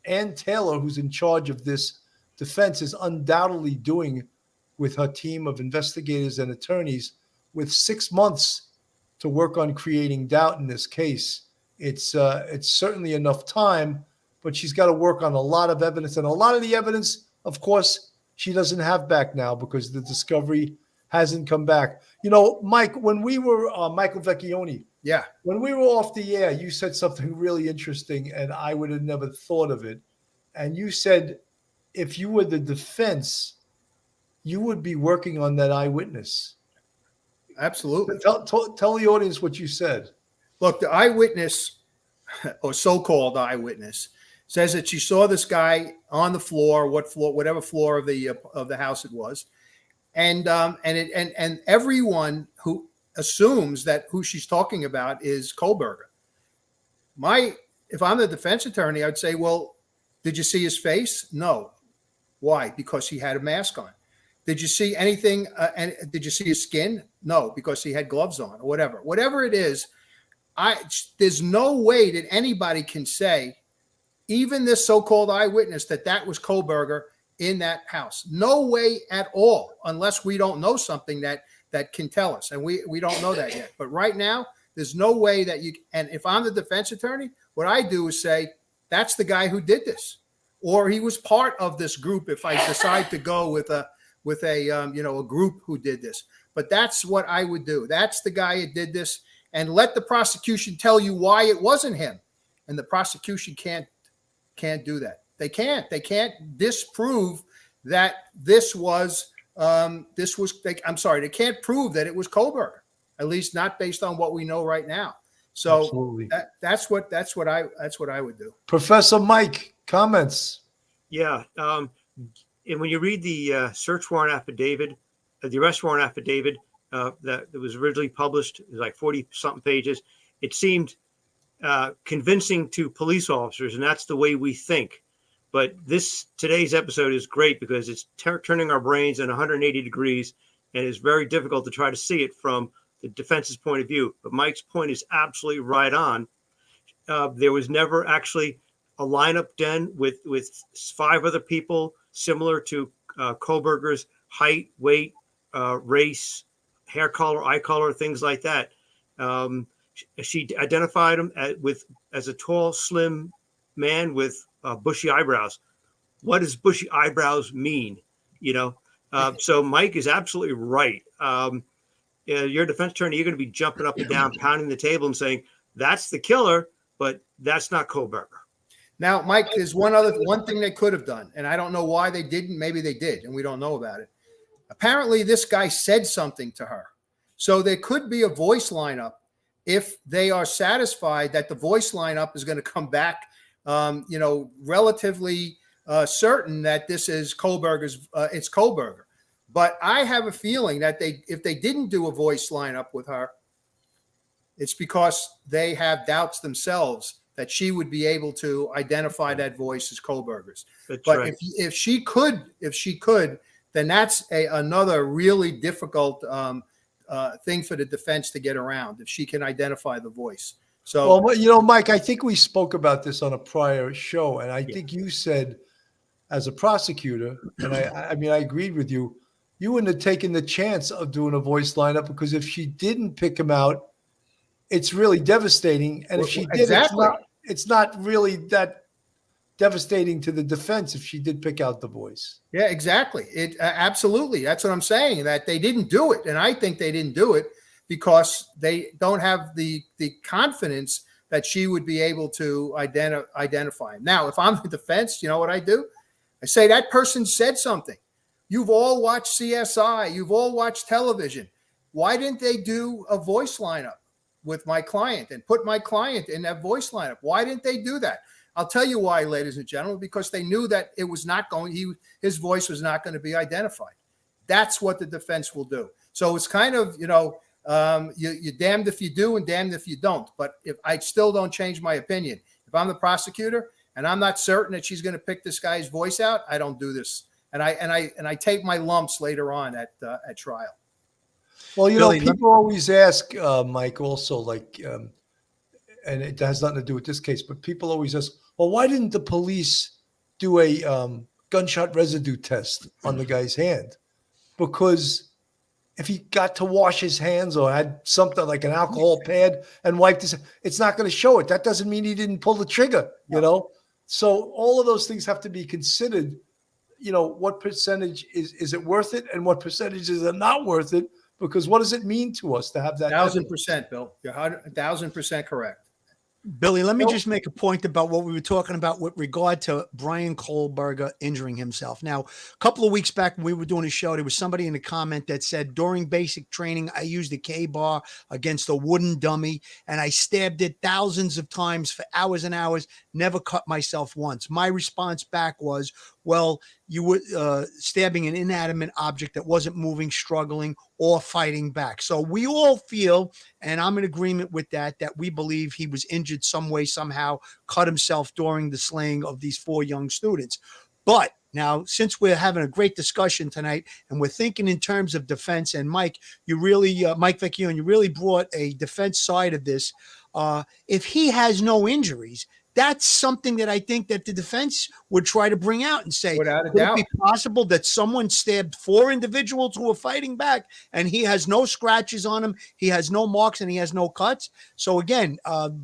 Ann Taylor, who's in charge of this defense, is undoubtedly doing with her team of investigators and attorneys with 6 months to work on creating doubt in this case. It's certainly enough time, but she's got to work on a lot of evidence, and a lot of the evidence, of course, she doesn't have back now because the discovery hasn't come back. You know, Mike, when we were Michael Vecchione, Yeah. when we were off the air, you said something really interesting, and I would have never thought of it. And you said, if you were the defense, you would be working on that eyewitness. Absolutely. Tell the audience what you said. Look, the eyewitness, or so-called eyewitness, says that she saw this guy on the floor, whatever floor of the house it was, and everyone who assumes that who she's talking about is Kohlberger. If I'm the defense attorney, I'd say, well, did you see his face? No. Why? Because he had a mask on. Did you see anything? And did you see his skin? No, because he had gloves on, or whatever. Whatever it is, there's no way that anybody can say, even this so-called eyewitness, that was Kohlberger in that house. No way at all, unless we don't know something that can tell us, and we don't know that yet. But right now, there's no way that you. And if I'm the defense attorney, what I do is say, that's the guy who did this, or he was part of this group. If I decide to go with a group who did this, but that's what I would do. That's the guy who did this, and let the prosecution tell you why it wasn't him. And the prosecution can't do that. They can't disprove that this was. I'm sorry, they can't prove that it was Kohlberger, at least not based on what we know right now. So Absolutely. that's what I would do. Professor Mike, comments? Yeah. And when you read the search warrant affidavit, the arrest warrant affidavit that was originally published, it was like 40-something pages. It seemed convincing to police officers, and that's the way we think. But today's episode is great because it's turning our brains in 180 degrees, and it's very difficult to try to see it from the defense's point of view. But Mike's point is absolutely right on. There was never actually a lineup den with 5 other people similar to Kohlberger's height, weight, race, hair color, eye color, things like that. She identified him as a tall, slim man with bushy eyebrows. What does bushy eyebrows mean? So Mike is absolutely right. You're a defense attorney. You're going to be jumping up and down, pounding the table and saying, that's the killer, but that's not Kohlberger. Now, Mike, there's one thing they could have done, and I don't know why they didn't. Maybe they did, and we don't know about it. Apparently, this guy said something to her. So there could be a voice lineup if they are satisfied that the voice lineup is going to come back, relatively certain that this is Kohlberger's, it's Kohlberger. But I have a feeling that if they didn't do a voice lineup with her, it's because they have doubts themselves that she would be able to identify that voice as Kohlberger's. That's but right. if she could, then that's another really difficult thing for the defense to get around, if she can identify the voice. So, well, Mike, I think we spoke about this on a prior show, and I think you said, as a prosecutor, and I mean, I agreed with you, you wouldn't have taken the chance of doing a voice lineup, because if she didn't pick him out, it's really devastating. And if she did, exactly. It's not really that devastating to the defense if she did pick out the voice. Yeah, exactly. It absolutely. That's what I'm saying, that they didn't do it. And I think they didn't do it because they don't have the confidence that she would be able to identify him. Now, if I'm the defense, you know what I do? I say, that person said something. You've all watched CSI. You've all watched television. Why didn't they do a voice lineup with my client and put my client in that voice lineup? Why didn't they do that? I'll tell you why, ladies and gentlemen, because they knew that it was not his voice was not going to be identified. That's what the defense will do. So it's kind of, you're damned if you do and damned if you don't. But if I still don't change my opinion, if I'm the prosecutor and I'm not certain that she's going to pick this guy's voice out, I don't do this. And I take my lumps later on at trial. Well, Billy, people always ask, Mike, also, and it has nothing to do with this case, but people always ask, well, why didn't the police do a gunshot residue test on the guy's hand? Because if he got to wash his hands or had something like an alcohol pad and wiped his, it's not going to show it. That doesn't mean he didn't pull the trigger, you know? So all of those things have to be considered. You know, what percentage is it worth it, and what percentage is it not worth it? Because what does it mean to us to have that? 1,000%, Bill. You're 1,000% correct. Billy, let me just make a point about what we were talking about with regard to Brian Kohlberger injuring himself. Now, a couple of weeks back when we were doing a show, there was somebody in the comment that said, during basic training, I used a K-bar against a wooden dummy, and I stabbed it thousands of times for hours and hours, never cut myself once. My response back was, well, you were stabbing an inanimate object that wasn't moving, struggling, or fighting back. So we all feel, and I'm in agreement with that we believe he was injured some way, somehow, cut himself during the slaying of these 4 young students. But now, since we're having a great discussion tonight and we're thinking in terms of defense, and Mike, you really, Mike Vecchione, you really brought a defense side of this. If he has no injuries, that's something that I think that the defense would try to bring out and say, Without a could it doubt. be possible that someone stabbed 4 individuals who were fighting back and he has no scratches on him, he has no marks, and he has no cuts? So again,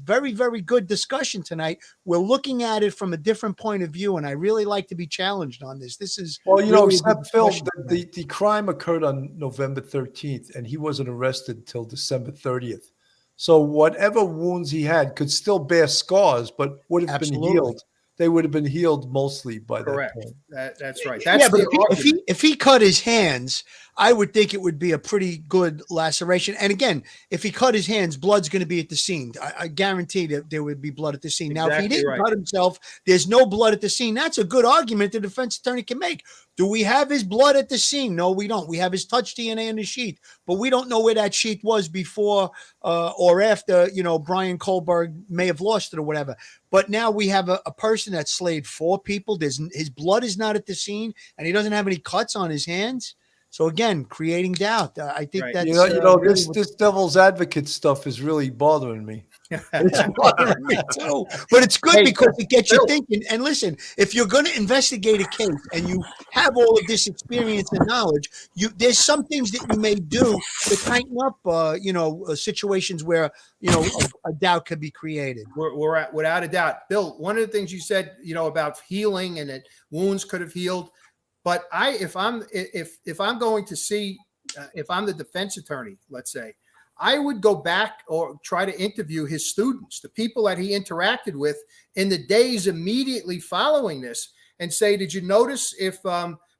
very, very good discussion tonight. We're looking at it from a different point of view, and I really like to be challenged on this. This is Well, you know, really a good except Phil, discussion tonight. the crime occurred on November 13th, and he wasn't arrested until December 30th. So whatever wounds he had could still bear scars, but would have been Absolutely. healed. They would have been healed mostly by Correct. that point. That's right. That's Yeah, but the argument. if he cut his hands, I would think it would be a pretty good laceration. And again, if he cut his hands, blood's going to be at the scene. I guarantee that there would be blood at the scene. Now, if he Exactly didn't right. cut himself, there's no blood at the scene. That's a good argument the defense attorney can make. Do we have his blood at the scene? No, we don't. We have his touch DNA in the sheath, but we don't know where that sheath was before or after, you know, Brian Kohlberg may have lost it or whatever. But now we have a person that slayed 4 people. His blood is not at the scene, and he doesn't have any cuts on his hands. So again, creating doubt. I think Right. that's This really this devil's advocate stuff is really bothering me. it's bothering me too. But it's good Hey, because it gets you Bill. thinking. And listen, if you're going to investigate a case and you have all of this experience and knowledge, there's some things that you may do to tighten up, situations where a doubt could be created. We're at, without a doubt. Bill, one of the things you said, about healing and that wounds could have healed. But if I'm going to see, if I'm the defense attorney, let's say, I would go back or try to interview his students, the people that he interacted with in the days immediately following this, and say, did you notice if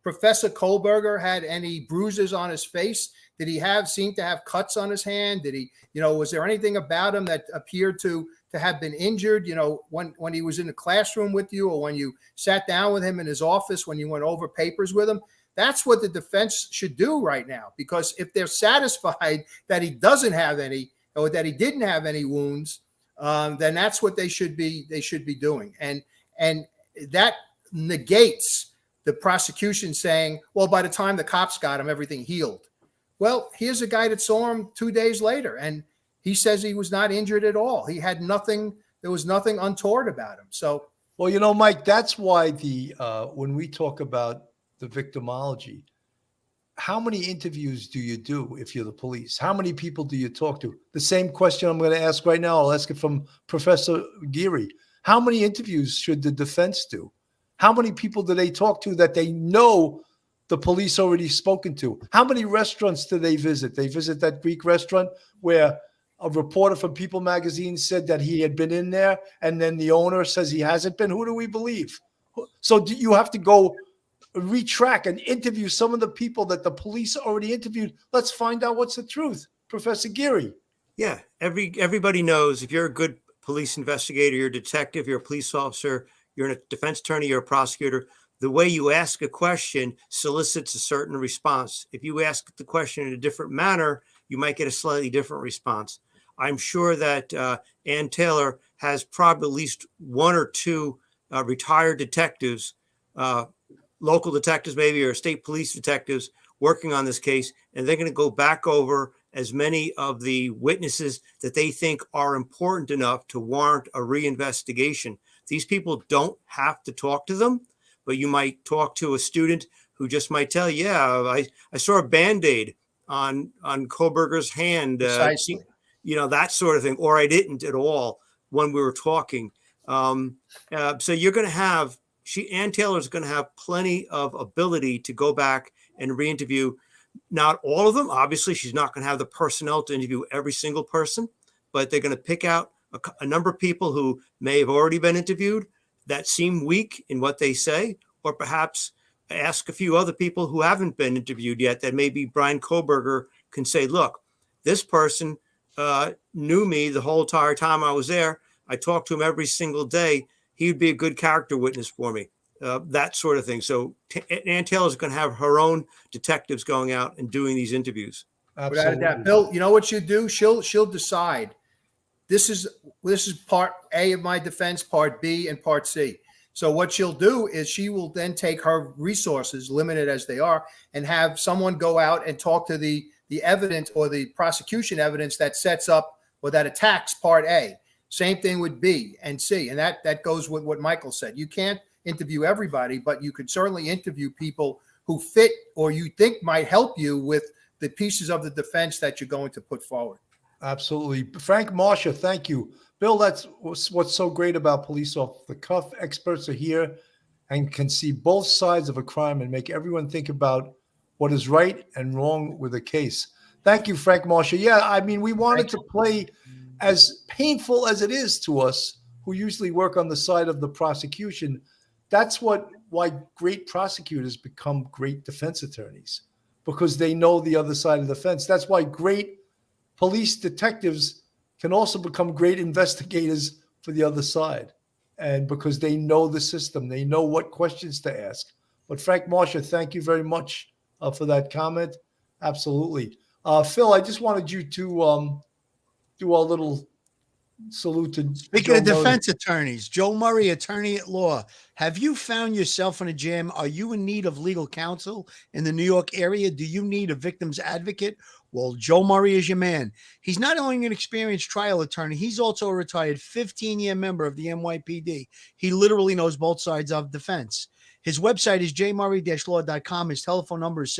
Professor Kohlberger had any bruises on his face? Did he seem to have cuts on his hand? Did he, was there anything about him that appeared to have been injured, when he was in the classroom with you, or when you sat down with him in his office, when you went over papers with him? That's what the defense should do right now, because if they're satisfied that he doesn't have any, or that he didn't have any wounds, then that's what they should be doing. And that negates the prosecution saying, well, by the time the cops got him, everything healed. Well, here's a guy that saw him 2 days later, and he says he was not injured at all. He had nothing. There was nothing untoward about him. So, Well, Mike, that's why when we talk about the victimology, how many interviews do you do if you're the police? How many people do you talk to? The same question I'm going to ask right now. I'll ask it from Professor Geary. How many interviews should the defense do? How many people do they talk to that they know the police already spoken to? How many restaurants do they visit? They visit that Greek restaurant where a reporter from People magazine said that he had been in there, and then the owner says he hasn't been. Who do we believe? So you have to go retrack and interview some of the people that the police already interviewed. Let's find out what's the truth. Professor Geary. Yeah, everybody knows if you're a good police investigator, you're a detective, you're a police officer, you're a defense attorney, you're a prosecutor, the way you ask a question solicits a certain response. If you ask the question in a different manner, you might get a slightly different response. I'm sure that Ann Taylor has probably at least 1 or 2 retired detectives, local detectives maybe, or state police detectives working on this case, and they're going to go back over as many of the witnesses that they think are important enough to warrant a reinvestigation. These people don't have to talk to them, but you might talk to a student who just might tell you, yeah, I saw a Band-Aid on Koberger's hand, Precisely. that sort of thing, or I didn't at all when we were talking. So you're going to have Ann Taylor's going to have plenty of ability to go back and re-interview. Not all of them. Obviously, she's not going to have the personnel to interview every single person, but they're going to pick out a number of people who may have already been interviewed that seem weak in what they say, or perhaps ask a few other people who haven't been interviewed yet that maybe Brian Koberger can say, look, this person knew me the whole entire time I was there. I talked to him every single day. He would be a good character witness for me. That sort of thing. So Ann Taylor is going to have her own detectives going out and doing these interviews. Without a doubt. Bill, you know what she'll do? She'll decide. This is part A of my defense, part B, and part C. So what she'll do is she will then take her resources, limited as they are, and have someone go out and talk to the evidence or the prosecution evidence that sets up or that attacks part A. Same thing with B and C. And that goes with what Michael said. You can't interview everybody, but you could certainly interview people who fit or you think might help you with the pieces of the defense that you're going to put forward. Absolutely. Frank Marsha, thank you. Bill, that's what's so great about Police Off the Cuff. Experts are here and can see both sides of a crime and make everyone think about what is right and wrong with a case. Thank you, Frank Marsha. Yeah, I mean, we wanted to play, as painful as it is to us, who usually work on the side of the prosecution. That's why great prosecutors become great defense attorneys, because they know the other side of the fence. That's why great police detectives can also become great investigators for the other side. And because they know the system, they know what questions to ask. But Frank Marsha, thank you very much for that comment. Absolutely. Phil, I just wanted you to do a little salute to Speaking of defense attorneys, Joe Murray, attorney at law. Have you found yourself in a jam? Are you in need of legal counsel in the New York area? Do you need a victim's advocate? Well, Joe Murray is your man. He's not only an experienced trial attorney, he's also a retired 15-year member of the NYPD. He literally knows both sides of defense. His website is jmurray-law.com. His telephone number is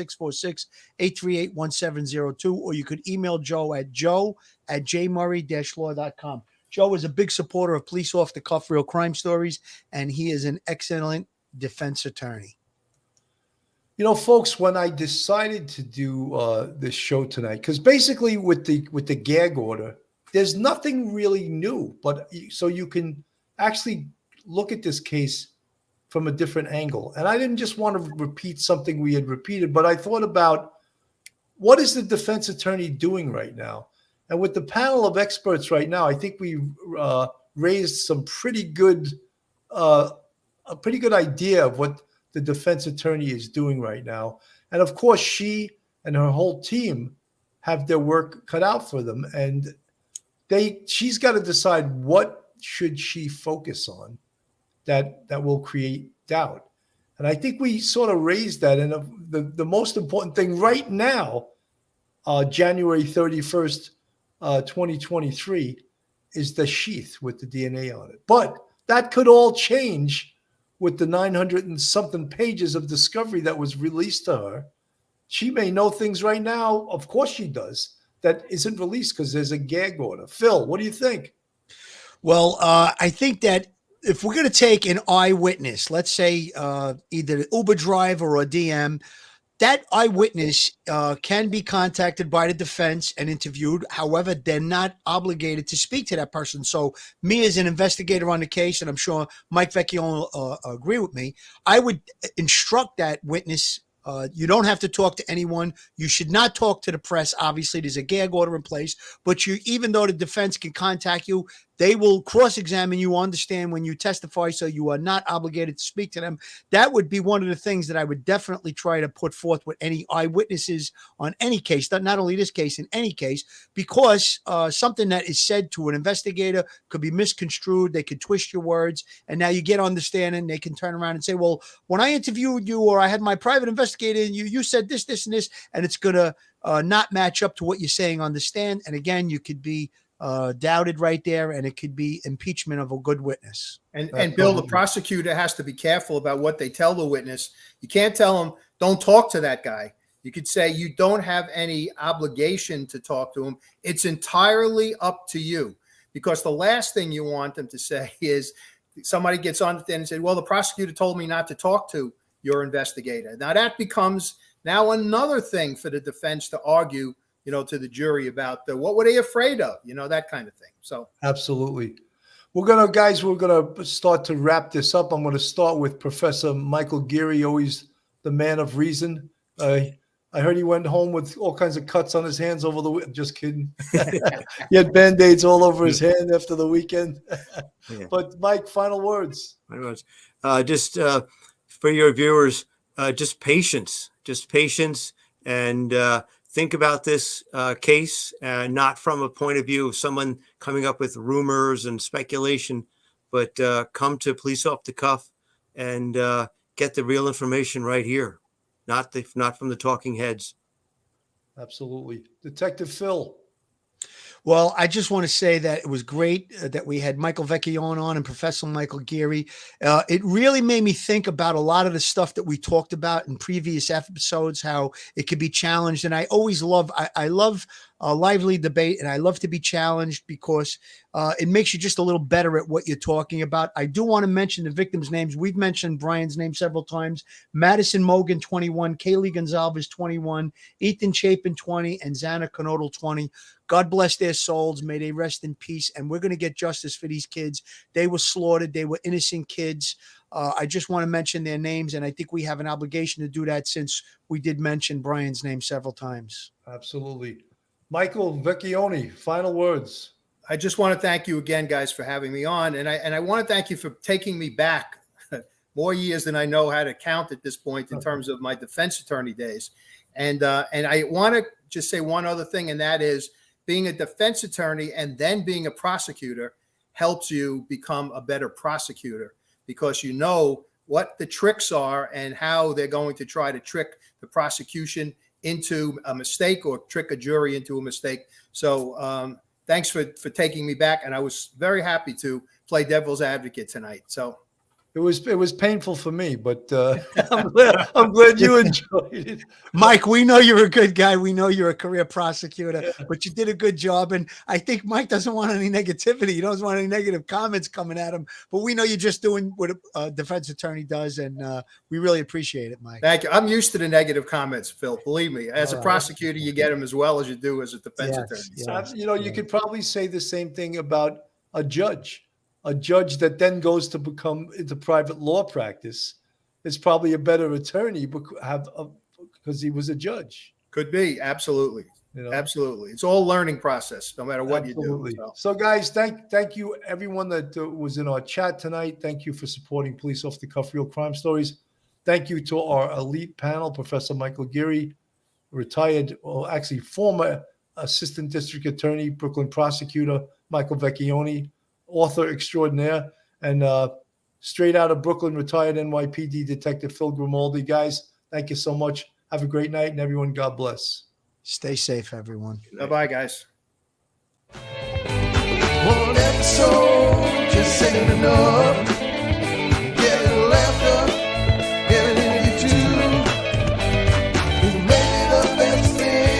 646-838-1702, or you could email Joe at jmurray-law.com. Joe is a big supporter of Police Off the Cuff Real Crime Stories, and he is an excellent defense attorney. You know, folks, when I decided to do this show tonight, because basically with the gag order, there's nothing really new, but so you can actually look at this case from a different angle. And I didn't just want to repeat something we had repeated, but I thought about what is the defense attorney doing right now? And with the panel of experts right now, I think we raised some pretty good, a pretty good idea of what the defense attorney is doing right now. And of course, she and her whole team have their work cut out for them. And she's got to decide what should she focus on that will create doubt. And I think we sort of raised that. And the most important thing right now, January 31st, 2023, is the sheath with the DNA on it. But that could all change with the 900 and something pages of discovery that was released to her. She may know things right now, of course she does, that isn't released because there's a gag order. Phil, what do you think? Well, I think that if we're going to take an eyewitness, let's say either an Uber driver or a DM, that eyewitness can be contacted by the defense and interviewed. However, they're not obligated to speak to that person. So me as an investigator on the case, and I'm sure Mike Vecchione will agree with me, I would instruct that witness, you don't have to talk to anyone. You should not talk to the press. Obviously, there's a gag order in place. But even though the defense can contact you, they will cross-examine you, understand when you testify, so you are not obligated to speak to them. That would be one of the things that I would definitely try to put forth with any eyewitnesses on any case, not only this case, in any case, because something that is said to an investigator could be misconstrued. They could twist your words, and now you get on the stand and they can turn around and say, well, when I interviewed you or I had my private investigator and you said this, this, and this, and it's going to not match up to what you're saying on the stand. And again, you could be doubted right there, and it could be impeachment of a good witness. And Bill, the prosecutor has to be careful about what they tell the witness. You can't tell them, don't talk to that guy. You could say you don't have any obligation to talk to them. It's entirely up to you, because the last thing you want them to say is somebody gets on the and say, well, the prosecutor told me not to talk to your investigator. Now that becomes now another thing for the defense to argue, to the jury about what were they afraid of, that kind of thing. So Absolutely. We're going to start to wrap this up. I'm going to start with Professor Michael Geary, always the man of reason. I heard he went home with all kinds of cuts on his hands over the weekend. Just kidding. He had Band-Aids all over his hand after the weekend. Yeah. But Mike, final words. Just for your viewers, just patience, and think about this case, not from a point of view of someone coming up with rumors and speculation, but come to Police Off the Cuff and get the real information right here, not from the talking heads. Absolutely. Detective Phil. Well, I just want to say that it was great that we had Michael Vecchione on and Professor Michael Geary. It really made me think about a lot of the stuff that we talked about in previous episodes, how it could be challenged. And I always love a lively debate, and I love to be challenged because it makes you just a little better at what you're talking about. I do want to mention the victims' names. We've mentioned Brian's name several times. Madison Mogan, 21, Kaylee Gonzalez, 21, Ethan Chapin, 20, and Xana Conodal, 20. God bless their souls. May they rest in peace. And we're going to get justice for these kids. They were slaughtered. They were innocent kids. I just want to mention their names, and I think we have an obligation to do that since we did mention Brian's name several times. Absolutely. Michael Vecchione, final words. I just want to thank you again, guys, for having me on. And I want to thank you for taking me back more years than I know how to count at this point in terms of my defense attorney days. And I want to just say one other thing, and that is being a defense attorney and then being a prosecutor helps you become a better prosecutor, because you know what the tricks are and how they're going to try to trick the prosecution into a mistake or trick a jury into a mistake. So thanks for taking me back. And I was very happy to play devil's advocate tonight. So it was painful for me, but I'm glad you enjoyed it. Mike, we know you're a good guy. We know you're a career prosecutor, but you did a good job. And I think Mike doesn't want any negativity. He doesn't want any negative comments coming at him. But we know you're just doing what a defense attorney does, and we really appreciate it, Mike. Thank you. I'm used to the negative comments, Phil. Believe me, as a prosecutor, you get them as well as you do as a defense attorney. Yes. So, you could probably say the same thing about a judge. A judge that then goes to become into private law practice is probably a better attorney because he was a judge. Could be. Absolutely. Absolutely. It's all learning process, no matter what you do. So guys, thank you everyone that was in our chat tonight. Thank you for supporting Police Off the Cuff Real Crime Stories. Thank you to our elite panel, Professor Michael Geary, former assistant district attorney, Brooklyn prosecutor, Michael Vecchione, author extraordinaire, and straight out of Brooklyn, retired NYPD Detective Phil Grimaldi. Guys, thank you so much. Have a great night, and everyone, God bless. Stay safe, everyone. Bye-bye, guys. One episode just ain't enough.